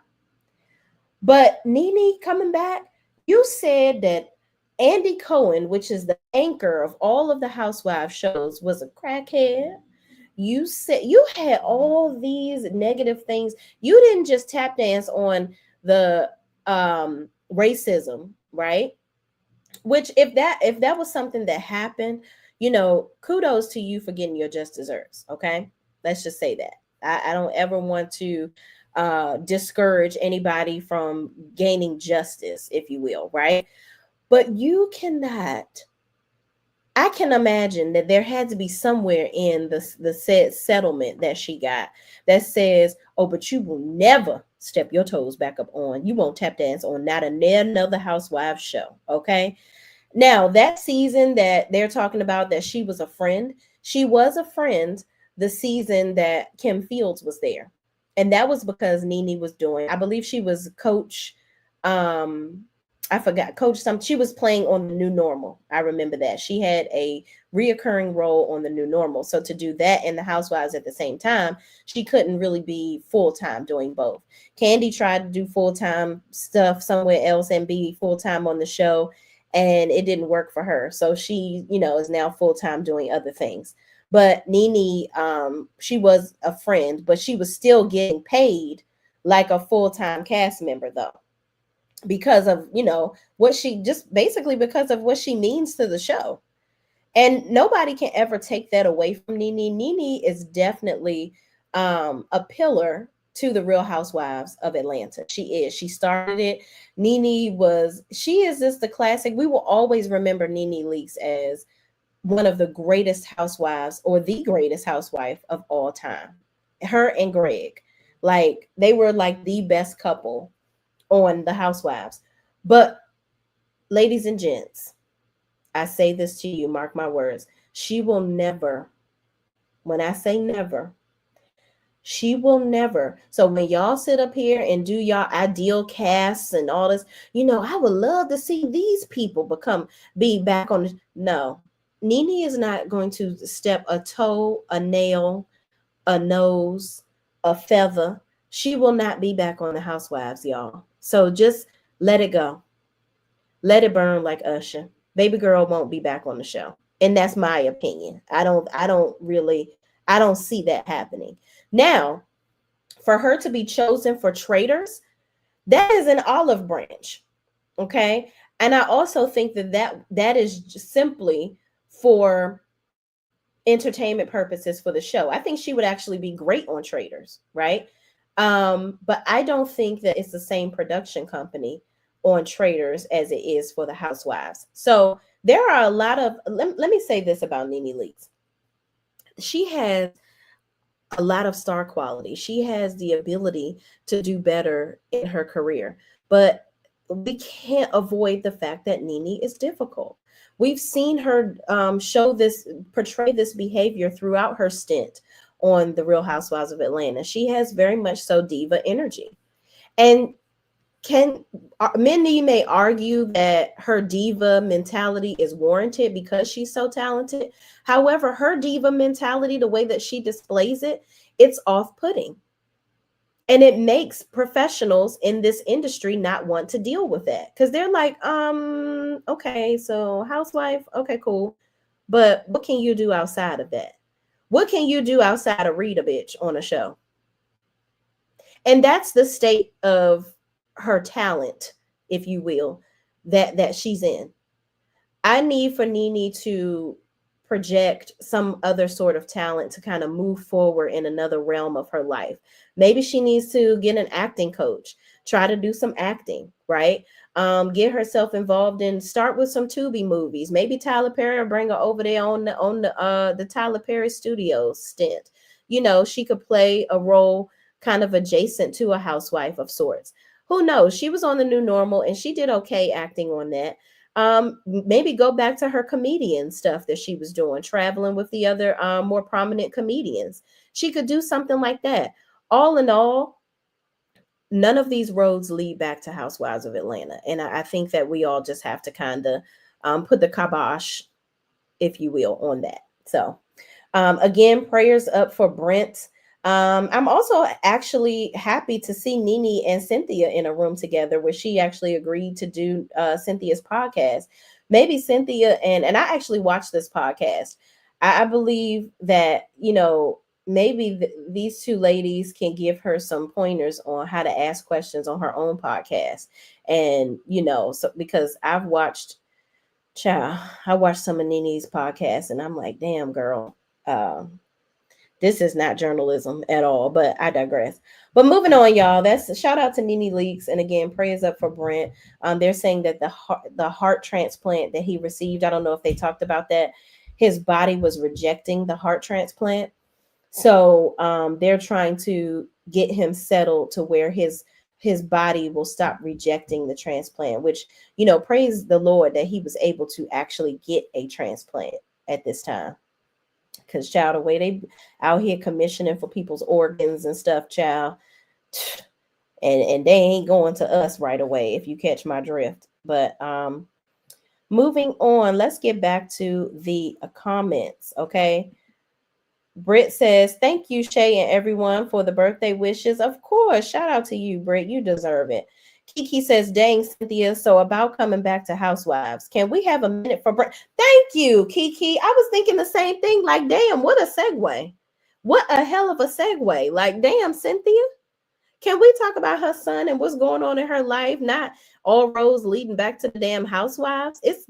But Nene coming back, you said that Andy Cohen, which is the anchor of all of the Housewives shows, was a crackhead. You said you had all these negative things. You didn't just tap dance on the racism, right? Which if that was something that happened, kudos to you for getting your just desserts. Okay, let's just say that. I don't ever want to discourage anybody from gaining justice, if you will, right? But you cannot. I can imagine that there had to be somewhere in the said settlement that she got that says, oh, but you will never step your toes back up on. You won't tap dance on not another Housewives show. Okay. Now, that season that they're talking about that she was a friend the season that Kim Fields was there. And that was because Nene was doing, I believe she was coach, I forgot, coach something. She was playing on the New Normal. I remember that. She had a reoccurring role on the New Normal. So to do that and the Housewives at the same time, she couldn't really be full-time doing both. Candy tried to do full-time stuff somewhere else and be full-time on the show, and it didn't work for her. So she, is now full-time doing other things. But Nene, she was a friend, but she was still getting paid like a full-time cast member, though, because of, what she just basically because of what she means to the show. And nobody can ever take that away from Nene. Nene is definitely a pillar to the Real Housewives of Atlanta. She is. She started it. She is just the classic. We will always remember Nene Leakes as one of the greatest housewives, or the greatest housewife of all time. Her and Greg, like, they were like the best couple on the Housewives. But ladies and gents, I say this to you, mark my words, she will never, when I say never, she will never. So when y'all sit up here and do y'all ideal casts and all this, I would love to see these people be back on the, no. Nene is not going to step a toe, a nail, a nose, a feather. She will not be back on the Housewives, y'all. So just Let it go. Let it burn like Usher. Baby girl won't be back on the show. And that's my opinion. I don't see that happening. Now, for her to be chosen for Traitors, that is an olive branch. Okay? And I also think that is just simply for entertainment purposes for the show. I think she would actually be great on Traitors, right? But I don't think that it's the same production company on Traitors as it is for the Housewives. So there are a lot of, let me say this about Nene Leakes. She has a lot of star quality. She has the ability to do better in her career, but we can't avoid the fact that Nene is difficult. We've seen her portray this behavior throughout her stint on The Real Housewives of Atlanta. She has very much so diva energy. And many may argue that her diva mentality is warranted because she's so talented. However, her diva mentality, the way that she displays it, it's off-putting. And it makes professionals in this industry not want to deal with that because they're like, okay, so housewife, okay, cool. But what can you do outside of that? What can you do outside of read a bitch on a show? And that's the state of her talent, if you will, that she's in. I need for Nene to project some other sort of talent to kind of move forward in another realm of her life. Maybe she needs to get an acting coach, try to do some acting, right? Get herself involved in, start with some Tubi movies. Maybe Tyler Perry will bring her over there on the Tyler Perry Studios stint. You know, she could play a role kind of adjacent to a housewife of sorts. Who knows? She was on The New Normal and she did okay acting on that. Maybe go back to her comedian stuff that she was doing, traveling with the other more prominent comedians. She could do something like that. All in all, none of these roads lead back to Housewives of Atlanta. And I think that we all just have to kind of put the kibosh, if you will, on that. So again, prayers up for Brent. I'm also actually happy to see Nene and Cynthia in a room together where she actually agreed to do Cynthia's podcast. Maybe Cynthia and I actually watched this podcast. I believe that, you know, maybe these two ladies can give her some pointers on how to ask questions on her own podcast. And, you know, so because I watched some of Nene's podcasts and I'm like, damn, girl, this is not journalism at all, but I digress. But moving on, y'all, that's a shout out to Nene Leakes. And again, prayers up for Brent. They're saying that the heart transplant that he received, I don't know if they talked about that, his body was rejecting the heart transplant. So they're trying to get him settled to where his body will stop rejecting the transplant, which, you know, praise the Lord that he was able to actually get a transplant at this time. Because, child, the way they out here commissioning for people's organs and stuff, child, and they ain't going to us right away, if you catch my drift. But moving on, let's get back to the comments, okay? Britt says, thank you, Shay, and everyone for the birthday wishes. Of course, shout out to you, Britt. You deserve it. Kiki says, dang, Cynthia, so about coming back to Housewives. Can we have a minute for Britt? Thank you, Kiki. I was thinking the same thing. Like, damn, what a segue. What a hell of a segue. Like, damn, Cynthia. Can we talk about her son and what's going on in her life? Not all roads leading back to the damn Housewives. It's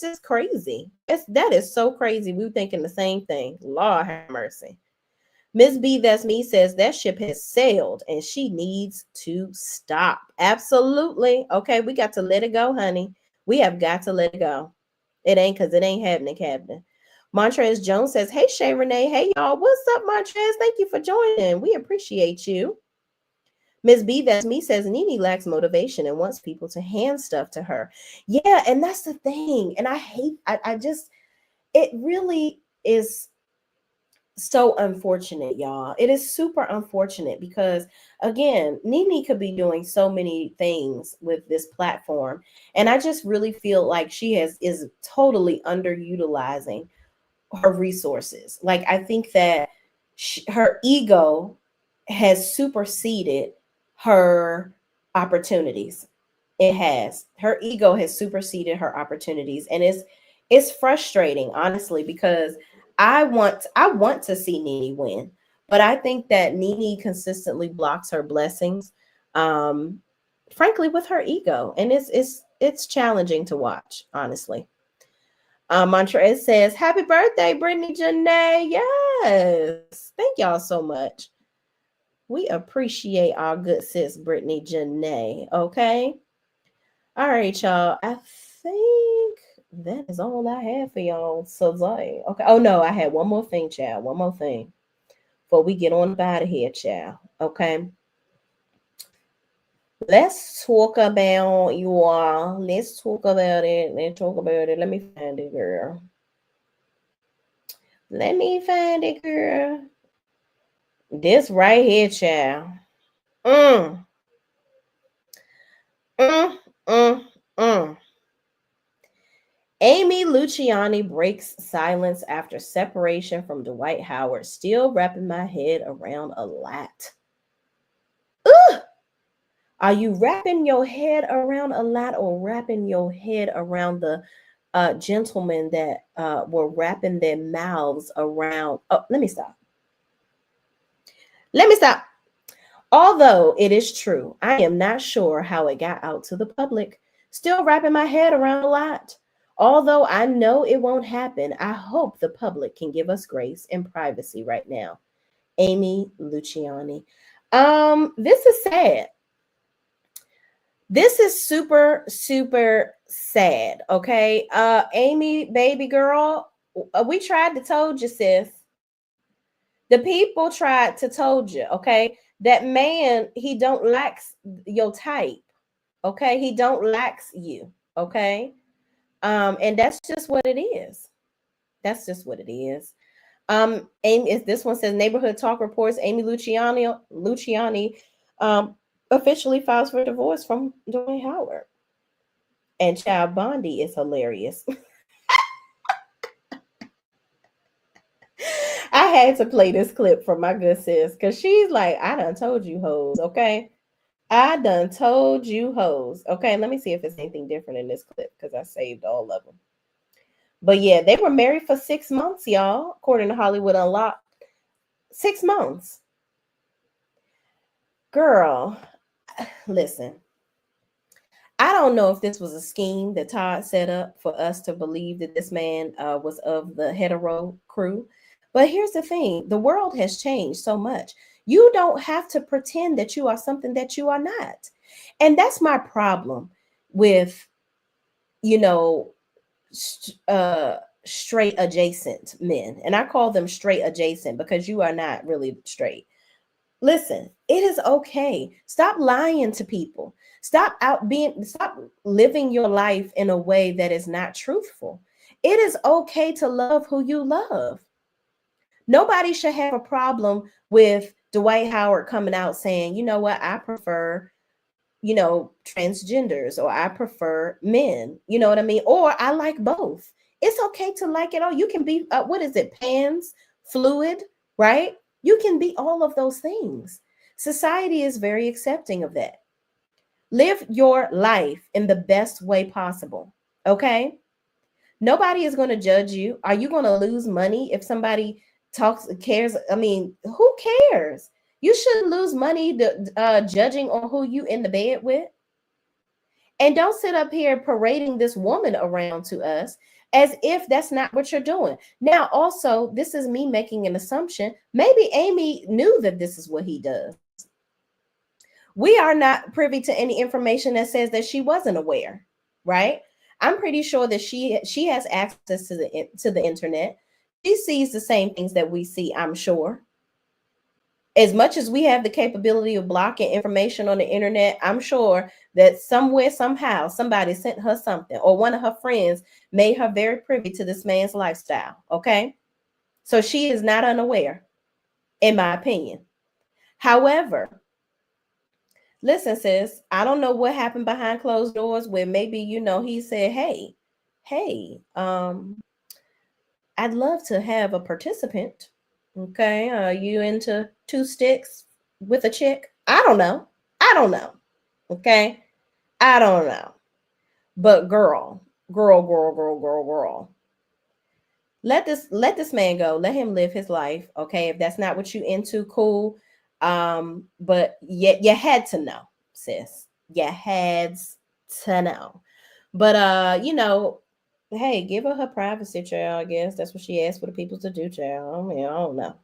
just crazy. That is so crazy. We were thinking the same thing. Lord have mercy. Miss B, that's me, says that ship has sailed and she needs to stop. Absolutely. Okay, we got to let it go, honey. We have got to let it go. It ain't because it ain't happening. Montrez Jones says, hey, Shay Renee. Hey, y'all. What's up, Montrez? Thank you for joining. We appreciate you. Miss B, that's me, says Nene lacks motivation and wants people to hand stuff to her. Yeah, and that's the thing. And it really is so unfortunate, y'all. It is super unfortunate because, again, Nene could be doing so many things with this platform. And I just really feel like she is totally underutilizing her resources. Like, I think that her ego has superseded her opportunities It has. Her ego has superseded her opportunities, and it's frustrating, honestly, because I want to see Nene win, but I think that Nene consistently blocks her blessings, frankly, with her ego, and it's challenging to watch, honestly. Montrez says, "Happy birthday, Brittany Janae." Yes, thank y'all so much. We appreciate our good sis, Brittany Janae. Okay. All right, y'all. I think that is all I have for y'all today. Okay. Oh no, I had one more thing, child. One more thing before we get on out of here, child. Okay. Let's talk about you all. Let's talk about it. Let's talk about it. Let me find it, girl. Let me find it, girl. This right here, child. Mm. Mm. Mm. Mm. Amy Luciani breaks silence after separation from Dwight Howard. Still wrapping my head around a lot. Ugh! Are you wrapping your head around a lot, or wrapping your head around the gentlemen that were wrapping their mouths around? Oh, let me stop. Let me stop. Although it is true, I am not sure how it got out to the public. Still wrapping my head around a lot. Although I know it won't happen, I hope the public can give us grace and privacy right now. Amy Luciani. This is sad. This is super, super sad. Okay. Amy, baby girl, we tried to told you, sis. The people tried to told you, okay? That man, he don't likes your type. Okay, he don't likes you. Okay. And that's just what it is. That's just what it is. Amy, this one says neighborhood talk reports Amy Luciani officially files for divorce from Dwight Howard. And Child Bondi is hilarious. I had to play this clip for my good sis because she's like, I done told you hoes, okay? I done told you hoes. Okay, let me see if it's anything different in this clip because I saved all of them. But yeah, they were married for 6 months, y'all, according to Hollywood Unlocked. 6 months. Girl, listen. I don't know if this was a scheme that Todd set up for us to believe that this man was of the hetero crew. But here's the thing. The world has changed so much. You don't have to pretend that you are something that you are not. And that's my problem with, straight adjacent men. And I call them straight adjacent because you are not really straight. Listen, it is okay. Stop lying to people. Stop living your life in a way that is not truthful. It is okay to love who you love. Nobody should have a problem with Dwight Howard coming out saying, you know what, I prefer, transgenders, or I prefer men, you know what I mean? Or I like both. It's okay to like it all. You can be, pans, fluid, right? You can be all of those things. Society is very accepting of that. Live your life in the best way possible, okay? Nobody is going to judge you. Are you going to lose money if somebody cares? I mean, who cares? You shouldn't lose money judging on who you in the bed with. And don't sit up here parading this woman around to us as if that's not what you're doing. Now, also, this is me making an assumption. Maybe Amy knew that this is what he does. We are not privy to any information that says that she wasn't aware, right? I'm pretty sure that she has access to the internet. She sees the same things that we see, I'm sure. As much as we have the capability of blocking information on the internet, I'm sure that somewhere, somehow, somebody sent her something, or one of her friends made her very privy to this man's lifestyle, okay? So she is not unaware, in my opinion. However, listen, sis, I don't know what happened behind closed doors where maybe, he said, hey, I'd love to have a participant. Okay, are you into 2 sticks with a chick? I don't know. Okay, I don't know. But girl. Let this man go. Let him live his life. Okay. If that's not what you into, cool. But you had to know, sis. You had to know. But hey, give her privacy, child. I guess that's what she asked for the people to do, child. I mean, I don't know.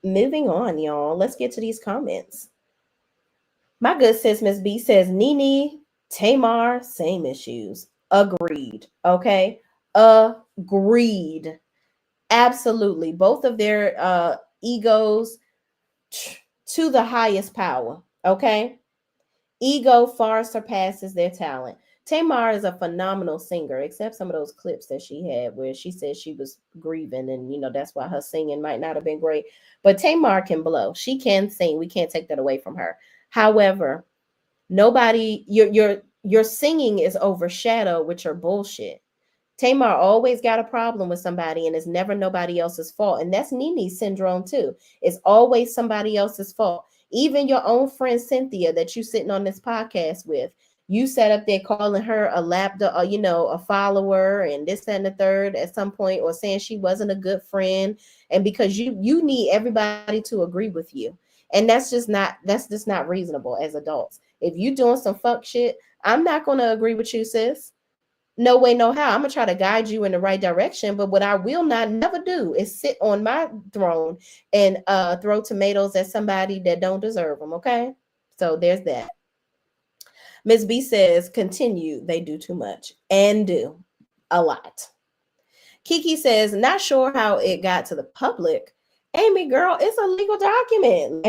Moving on, y'all. Let's get to these comments. My good sis, Miss B says, Nene, Tamar, same issues. Agreed. Okay. Agreed. Absolutely. Both of their egos to the highest power. Okay. Ego far surpasses their talent. Tamar is a phenomenal singer, except some of those clips that she had where she said she was grieving, and that's why her singing might not have been great. But Tamar can blow. She can sing. We can't take that away from her. However, your singing is overshadowed with your bullshit. Tamar always got a problem with somebody, and it's never nobody else's fault. And that's Nene's syndrome too. It's always somebody else's fault. Even your own friend Cynthia that you sitting on this podcast with, you sat up there calling her a a follower and this and the third at some point, or saying she wasn't a good friend. And because you need everybody to agree with you. And that's just not reasonable as adults. If you doing some fuck shit, I'm not going to agree with you, sis. No way, no how. I'm going to try to guide you in the right direction. But what I will not never do is sit on my throne and throw tomatoes at somebody that don't deserve them. Okay. So there's that. Ms. B says, continue. They do too much and do a lot. Kiki says, not sure how it got to the public. Amy, girl, it's a legal document.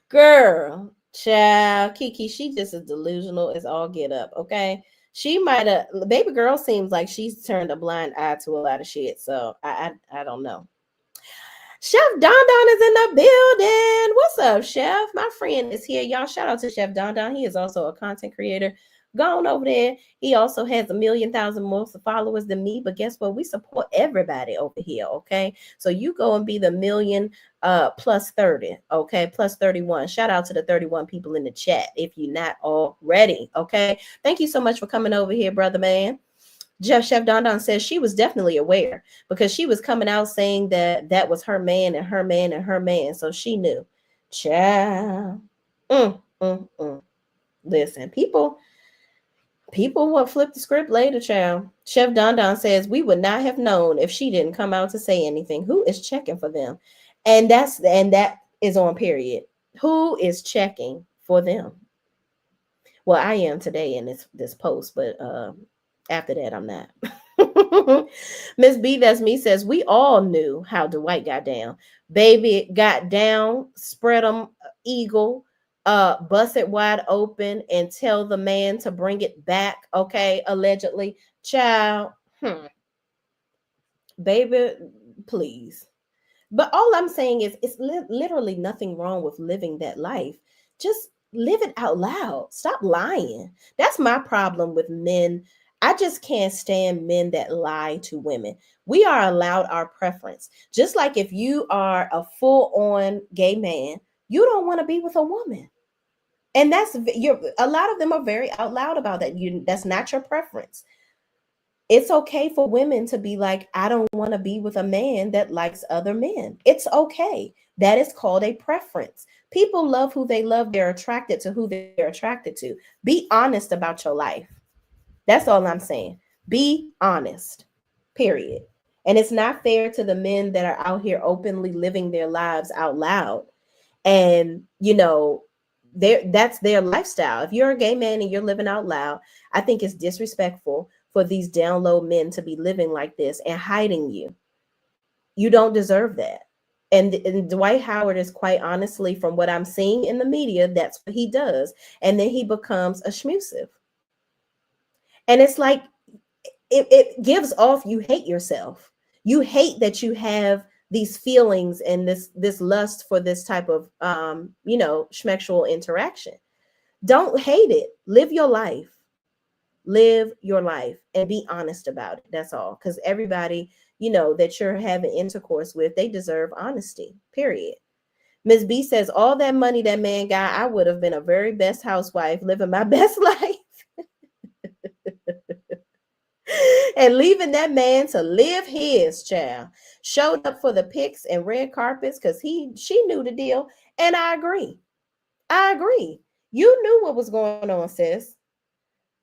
Girl, child, Kiki, she just is delusional as all get up, okay? She might have, baby girl seems like she's turned a blind eye to a lot of shit, so I don't know. Chef Don Don is in the building. What's up, Chef? My friend is here, y'all. Shout out to Chef Don Don. He is also a content creator. Go on over there. He also has 1,000,000 more followers than me, but guess what? We support everybody over here, okay? So you go and be the million plus 30, okay? Plus 31. Shout out to the 31 people in the chat if you're not already, okay? Thank you so much for coming over here, brother man. Chef Don Don says she was definitely aware because she was coming out saying that was her man and her man and her man. So she knew. Child. Listen, people will flip the script later, child. Chef Don Don says we would not have known if she didn't come out to say anything. Who is checking for them? And that is on period. Who is checking for them? Well, I am today in this post, but after that, I'm not. Miss B, that's me, says we all knew how Dwight got down. Baby got down, spread them eagle, bust it wide open, and tell the man to bring it back. Okay, allegedly, child. Baby, please. But all I'm saying is, it's literally nothing wrong with living that life. Just live it out loud. Stop lying. That's my problem with men. I just can't stand men that lie to women. We are allowed our preference. Just like if you are a full-on gay man, you don't want to be with a woman. And a lot of them are very out loud about that. That's not your preference. It's okay for women to be like, I don't want to be with a man that likes other men. It's okay. That is called a preference. People love who they love. They're attracted to who they're attracted to. Be honest about your life. That's all I'm saying. Be honest, period. And it's not fair to the men that are out here openly living their lives out loud. And, that's their lifestyle. If you're a gay man and you're living out loud, I think it's disrespectful for these down low men to be living like this and hiding you. You don't deserve that. And Dwight Howard is, quite honestly, from what I'm seeing in the media, that's what he does. And then he becomes a schmusive. And it's like, it gives off, you hate yourself. You hate that you have these feelings and this lust for this type of, schmexual interaction. Don't hate it. Live your life. Live your life and be honest about it. That's all. Because everybody, that you're having intercourse with, they deserve honesty, period. Miss B says, all that money that man got, I would have been a very best housewife, living my best life. And leaving that man to live his, child. Showed up for the pics and red carpets because she knew the deal. And I agree. You knew what was going on, sis.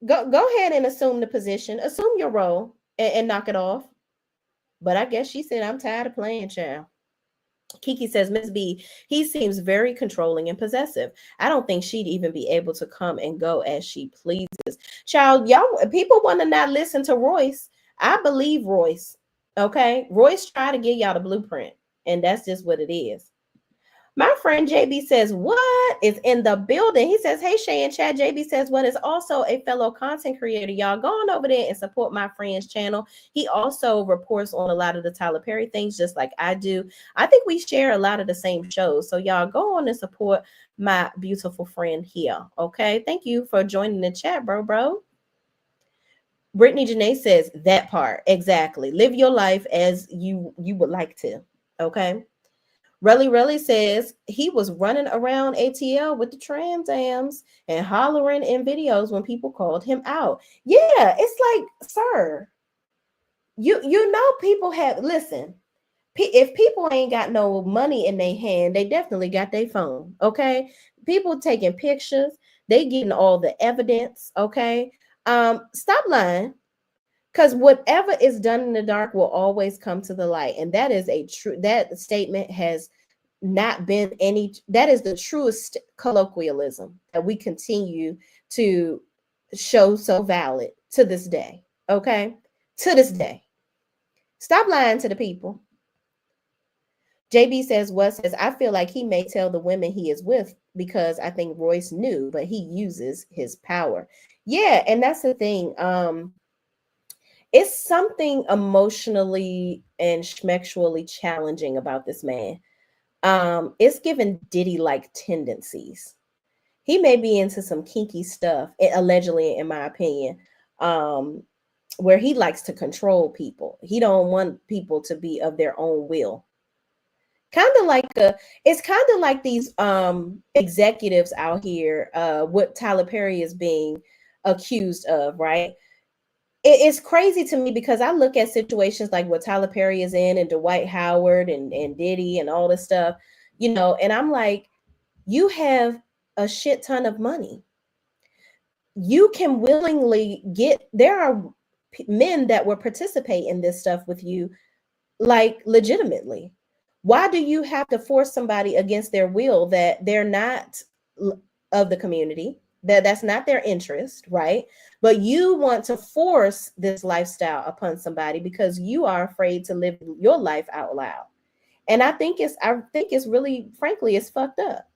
Go ahead and assume the position, assume your role, and knock it off. But I guess she said, I'm tired of playing, child. Kiki says, Miss B, he seems very controlling and possessive. I don't think she'd even be able to come and go as she pleases. Child, y'all, people want to not listen to Royce. I believe Royce. Okay. Royce tried to give y'all the blueprint, and that's just what it is. My friend JB says, what is in the building? He says, hey, Shay and Chad. JB says, what is also a fellow content creator. Y'all go on over there and support my friend's channel. He also reports on a lot of the Tyler Perry things, just like I do. I think we share a lot of the same shows. So y'all go on and support my beautiful friend here. Okay. Thank you for joining the chat, bro. Brittany Janae says that part. Exactly. Live your life as you would like to. Okay. Relly says he was running around ATL with the Trans Ams and hollering in videos when people called him out. Yeah, it's like, sir, you know people have, listen, if people ain't got no money in their hand, they definitely got their phone, okay? People taking pictures, they getting all the evidence, okay? Stop lying. Because whatever is done in the dark will always come to the light. And that is that statement has not been that is the truest colloquialism that we continue to show so valid to this day. Okay. To this day. Stop lying to the people. JB says, I feel like he may tell the women he is with because I think Royce knew, but he uses his power. Yeah. And that's the thing. It's something emotionally and schmexually challenging about this man. It's given Diddy-like tendencies. He may be into some kinky stuff, allegedly, in my opinion, where he likes to control people. He don't want people to be of their own will. It's kind of like these executives out here, what Tyler Perry is being accused of, right? It's crazy to me because I look at situations like what Tyler Perry is in and Dwight Howard and Diddy and all this stuff, and I'm like, you have a shit ton of money. You can willingly there are men that will participate in this stuff with you, like legitimately. Why do you have to force somebody against their will that they're not of the community? That's not their interest, right? But you want to force this lifestyle upon somebody because you are afraid to live your life out loud. And I think it's really, frankly, it's fucked up.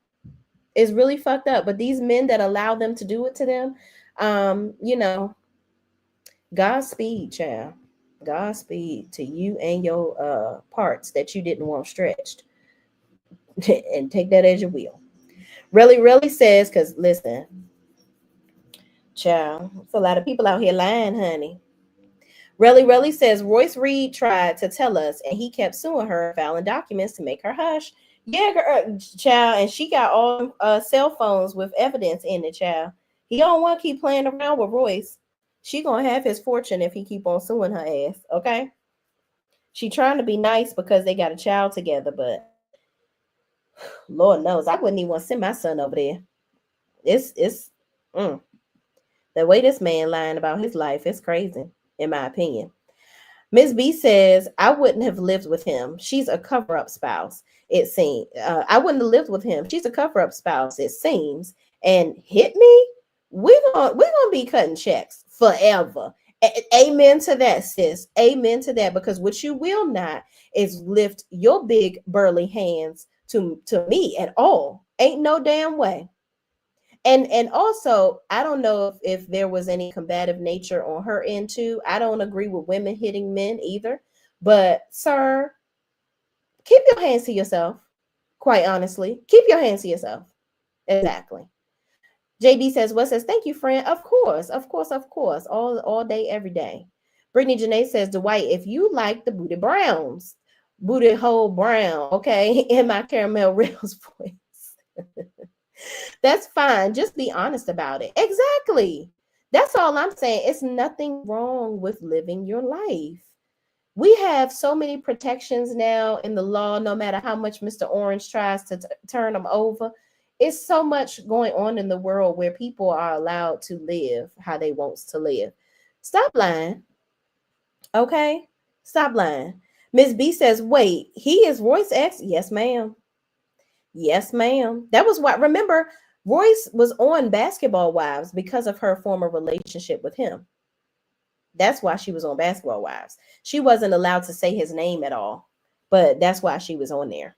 It's really fucked up. But these men that allow them to do it to them, Godspeed, child. Godspeed to you and your parts that you didn't want stretched. And take that as your will. Really says, because listen, child, it's a lot of people out here lying, honey. Relly says Royce Reed tried to tell us, and he kept suing her, filing documents to make her hush. Yeah, girl, child, and she got all cell phones with evidence in it, child. He don't want to keep playing around with Royce. She gonna have his fortune if he keep on suing her ass. Okay. She trying to be nice because they got a child together, but Lord knows I wouldn't even want to send my son over there. The way this man lying about his life is crazy, in my opinion. Miss B says, I wouldn't have lived with him. She's a cover-up spouse, it seems. I wouldn't have lived with him. She's a cover-up spouse, it seems. And hit me? We're gonna be cutting checks forever. Amen to that, sis. Amen to that. Because what you will not is lift your big burly hands to me at all. Ain't no damn way. And also, I don't know if there was any combative nature on her end too. I don't agree with women hitting men either. But sir, keep your hands to yourself. Quite honestly, keep your hands to yourself. Exactly. JD says, thank you, friend. Of course. All day, every day. Brittany Janae says, Dwight, if you like the Booty Browns, booty hole brown, okay, in my Caramel Reels voice. That's fine. Just be honest about it. Exactly. That's all I'm saying. It's nothing wrong with living your life. We have so many protections now in the law, no matter how much Mr. Orange tries to turn them over. It's so much going on in the world where people are allowed to live how they want to live. Stop lying. Okay? Stop lying. Miss B says, wait, he is Royce ex? Yes, ma'am. Yes, ma'am. That was what, remember, Royce was on Basketball Wives because of her former relationship with him. That's why she was on Basketball Wives. She wasn't allowed to say his name at all, but that's why she was on there.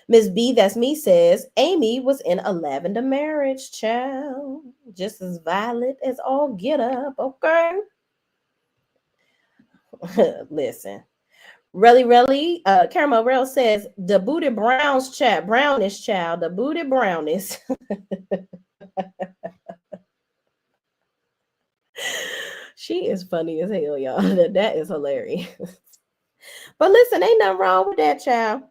Miss B, that's me, says Amy was in a lavender marriage, child. Just as violent as all get up, okay? Listen. Really, Caramel Rail says the booty brownish child, the booty brownish. She is funny as hell, y'all. That is hilarious. But listen, ain't nothing wrong with that, child.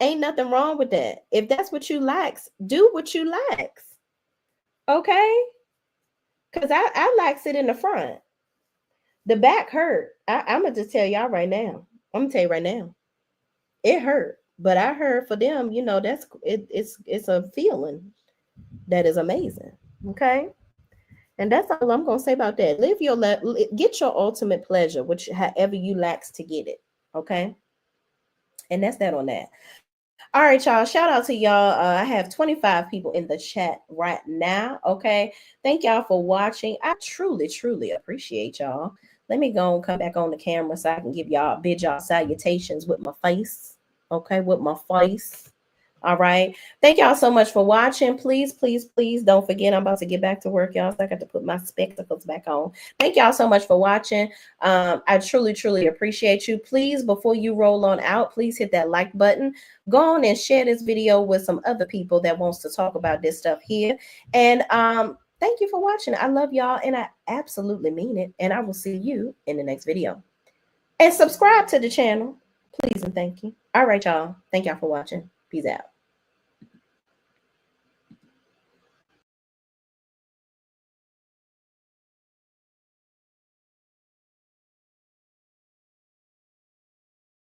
Ain't nothing wrong with that. If that's what you likes, do what you likes. Okay? Because I likes it in the front. The back hurt. I'm going to just tell y'all right now. I'm going to tell you right now. It hurt. But I heard for them, you know, it's a feeling that is amazing. Okay? And that's all I'm going to say about that. Get your ultimate pleasure, which however you likes to get it. Okay? And that's that on that. All right, y'all. Shout out to y'all. I have 25 people in the chat right now. Okay. Thank y'all for watching. I truly, truly appreciate y'all. Let me go and come back on the camera so I can bid y'all salutations with my face. Okay. With my face. All right. Thank y'all so much for watching. Please, please, please don't forget. I'm about to get back to work, y'all. So I got to put my spectacles back on. Thank y'all so much for watching. I truly, truly appreciate you. Please, before you roll on out, please hit that like button. Go on and share this video with some other people that wants to talk about this stuff here. And thank you for watching. I love y'all, and I absolutely mean it. And I will see you in the next video. And subscribe to the channel, please and thank you. All right, y'all. Thank y'all for watching. Peace out.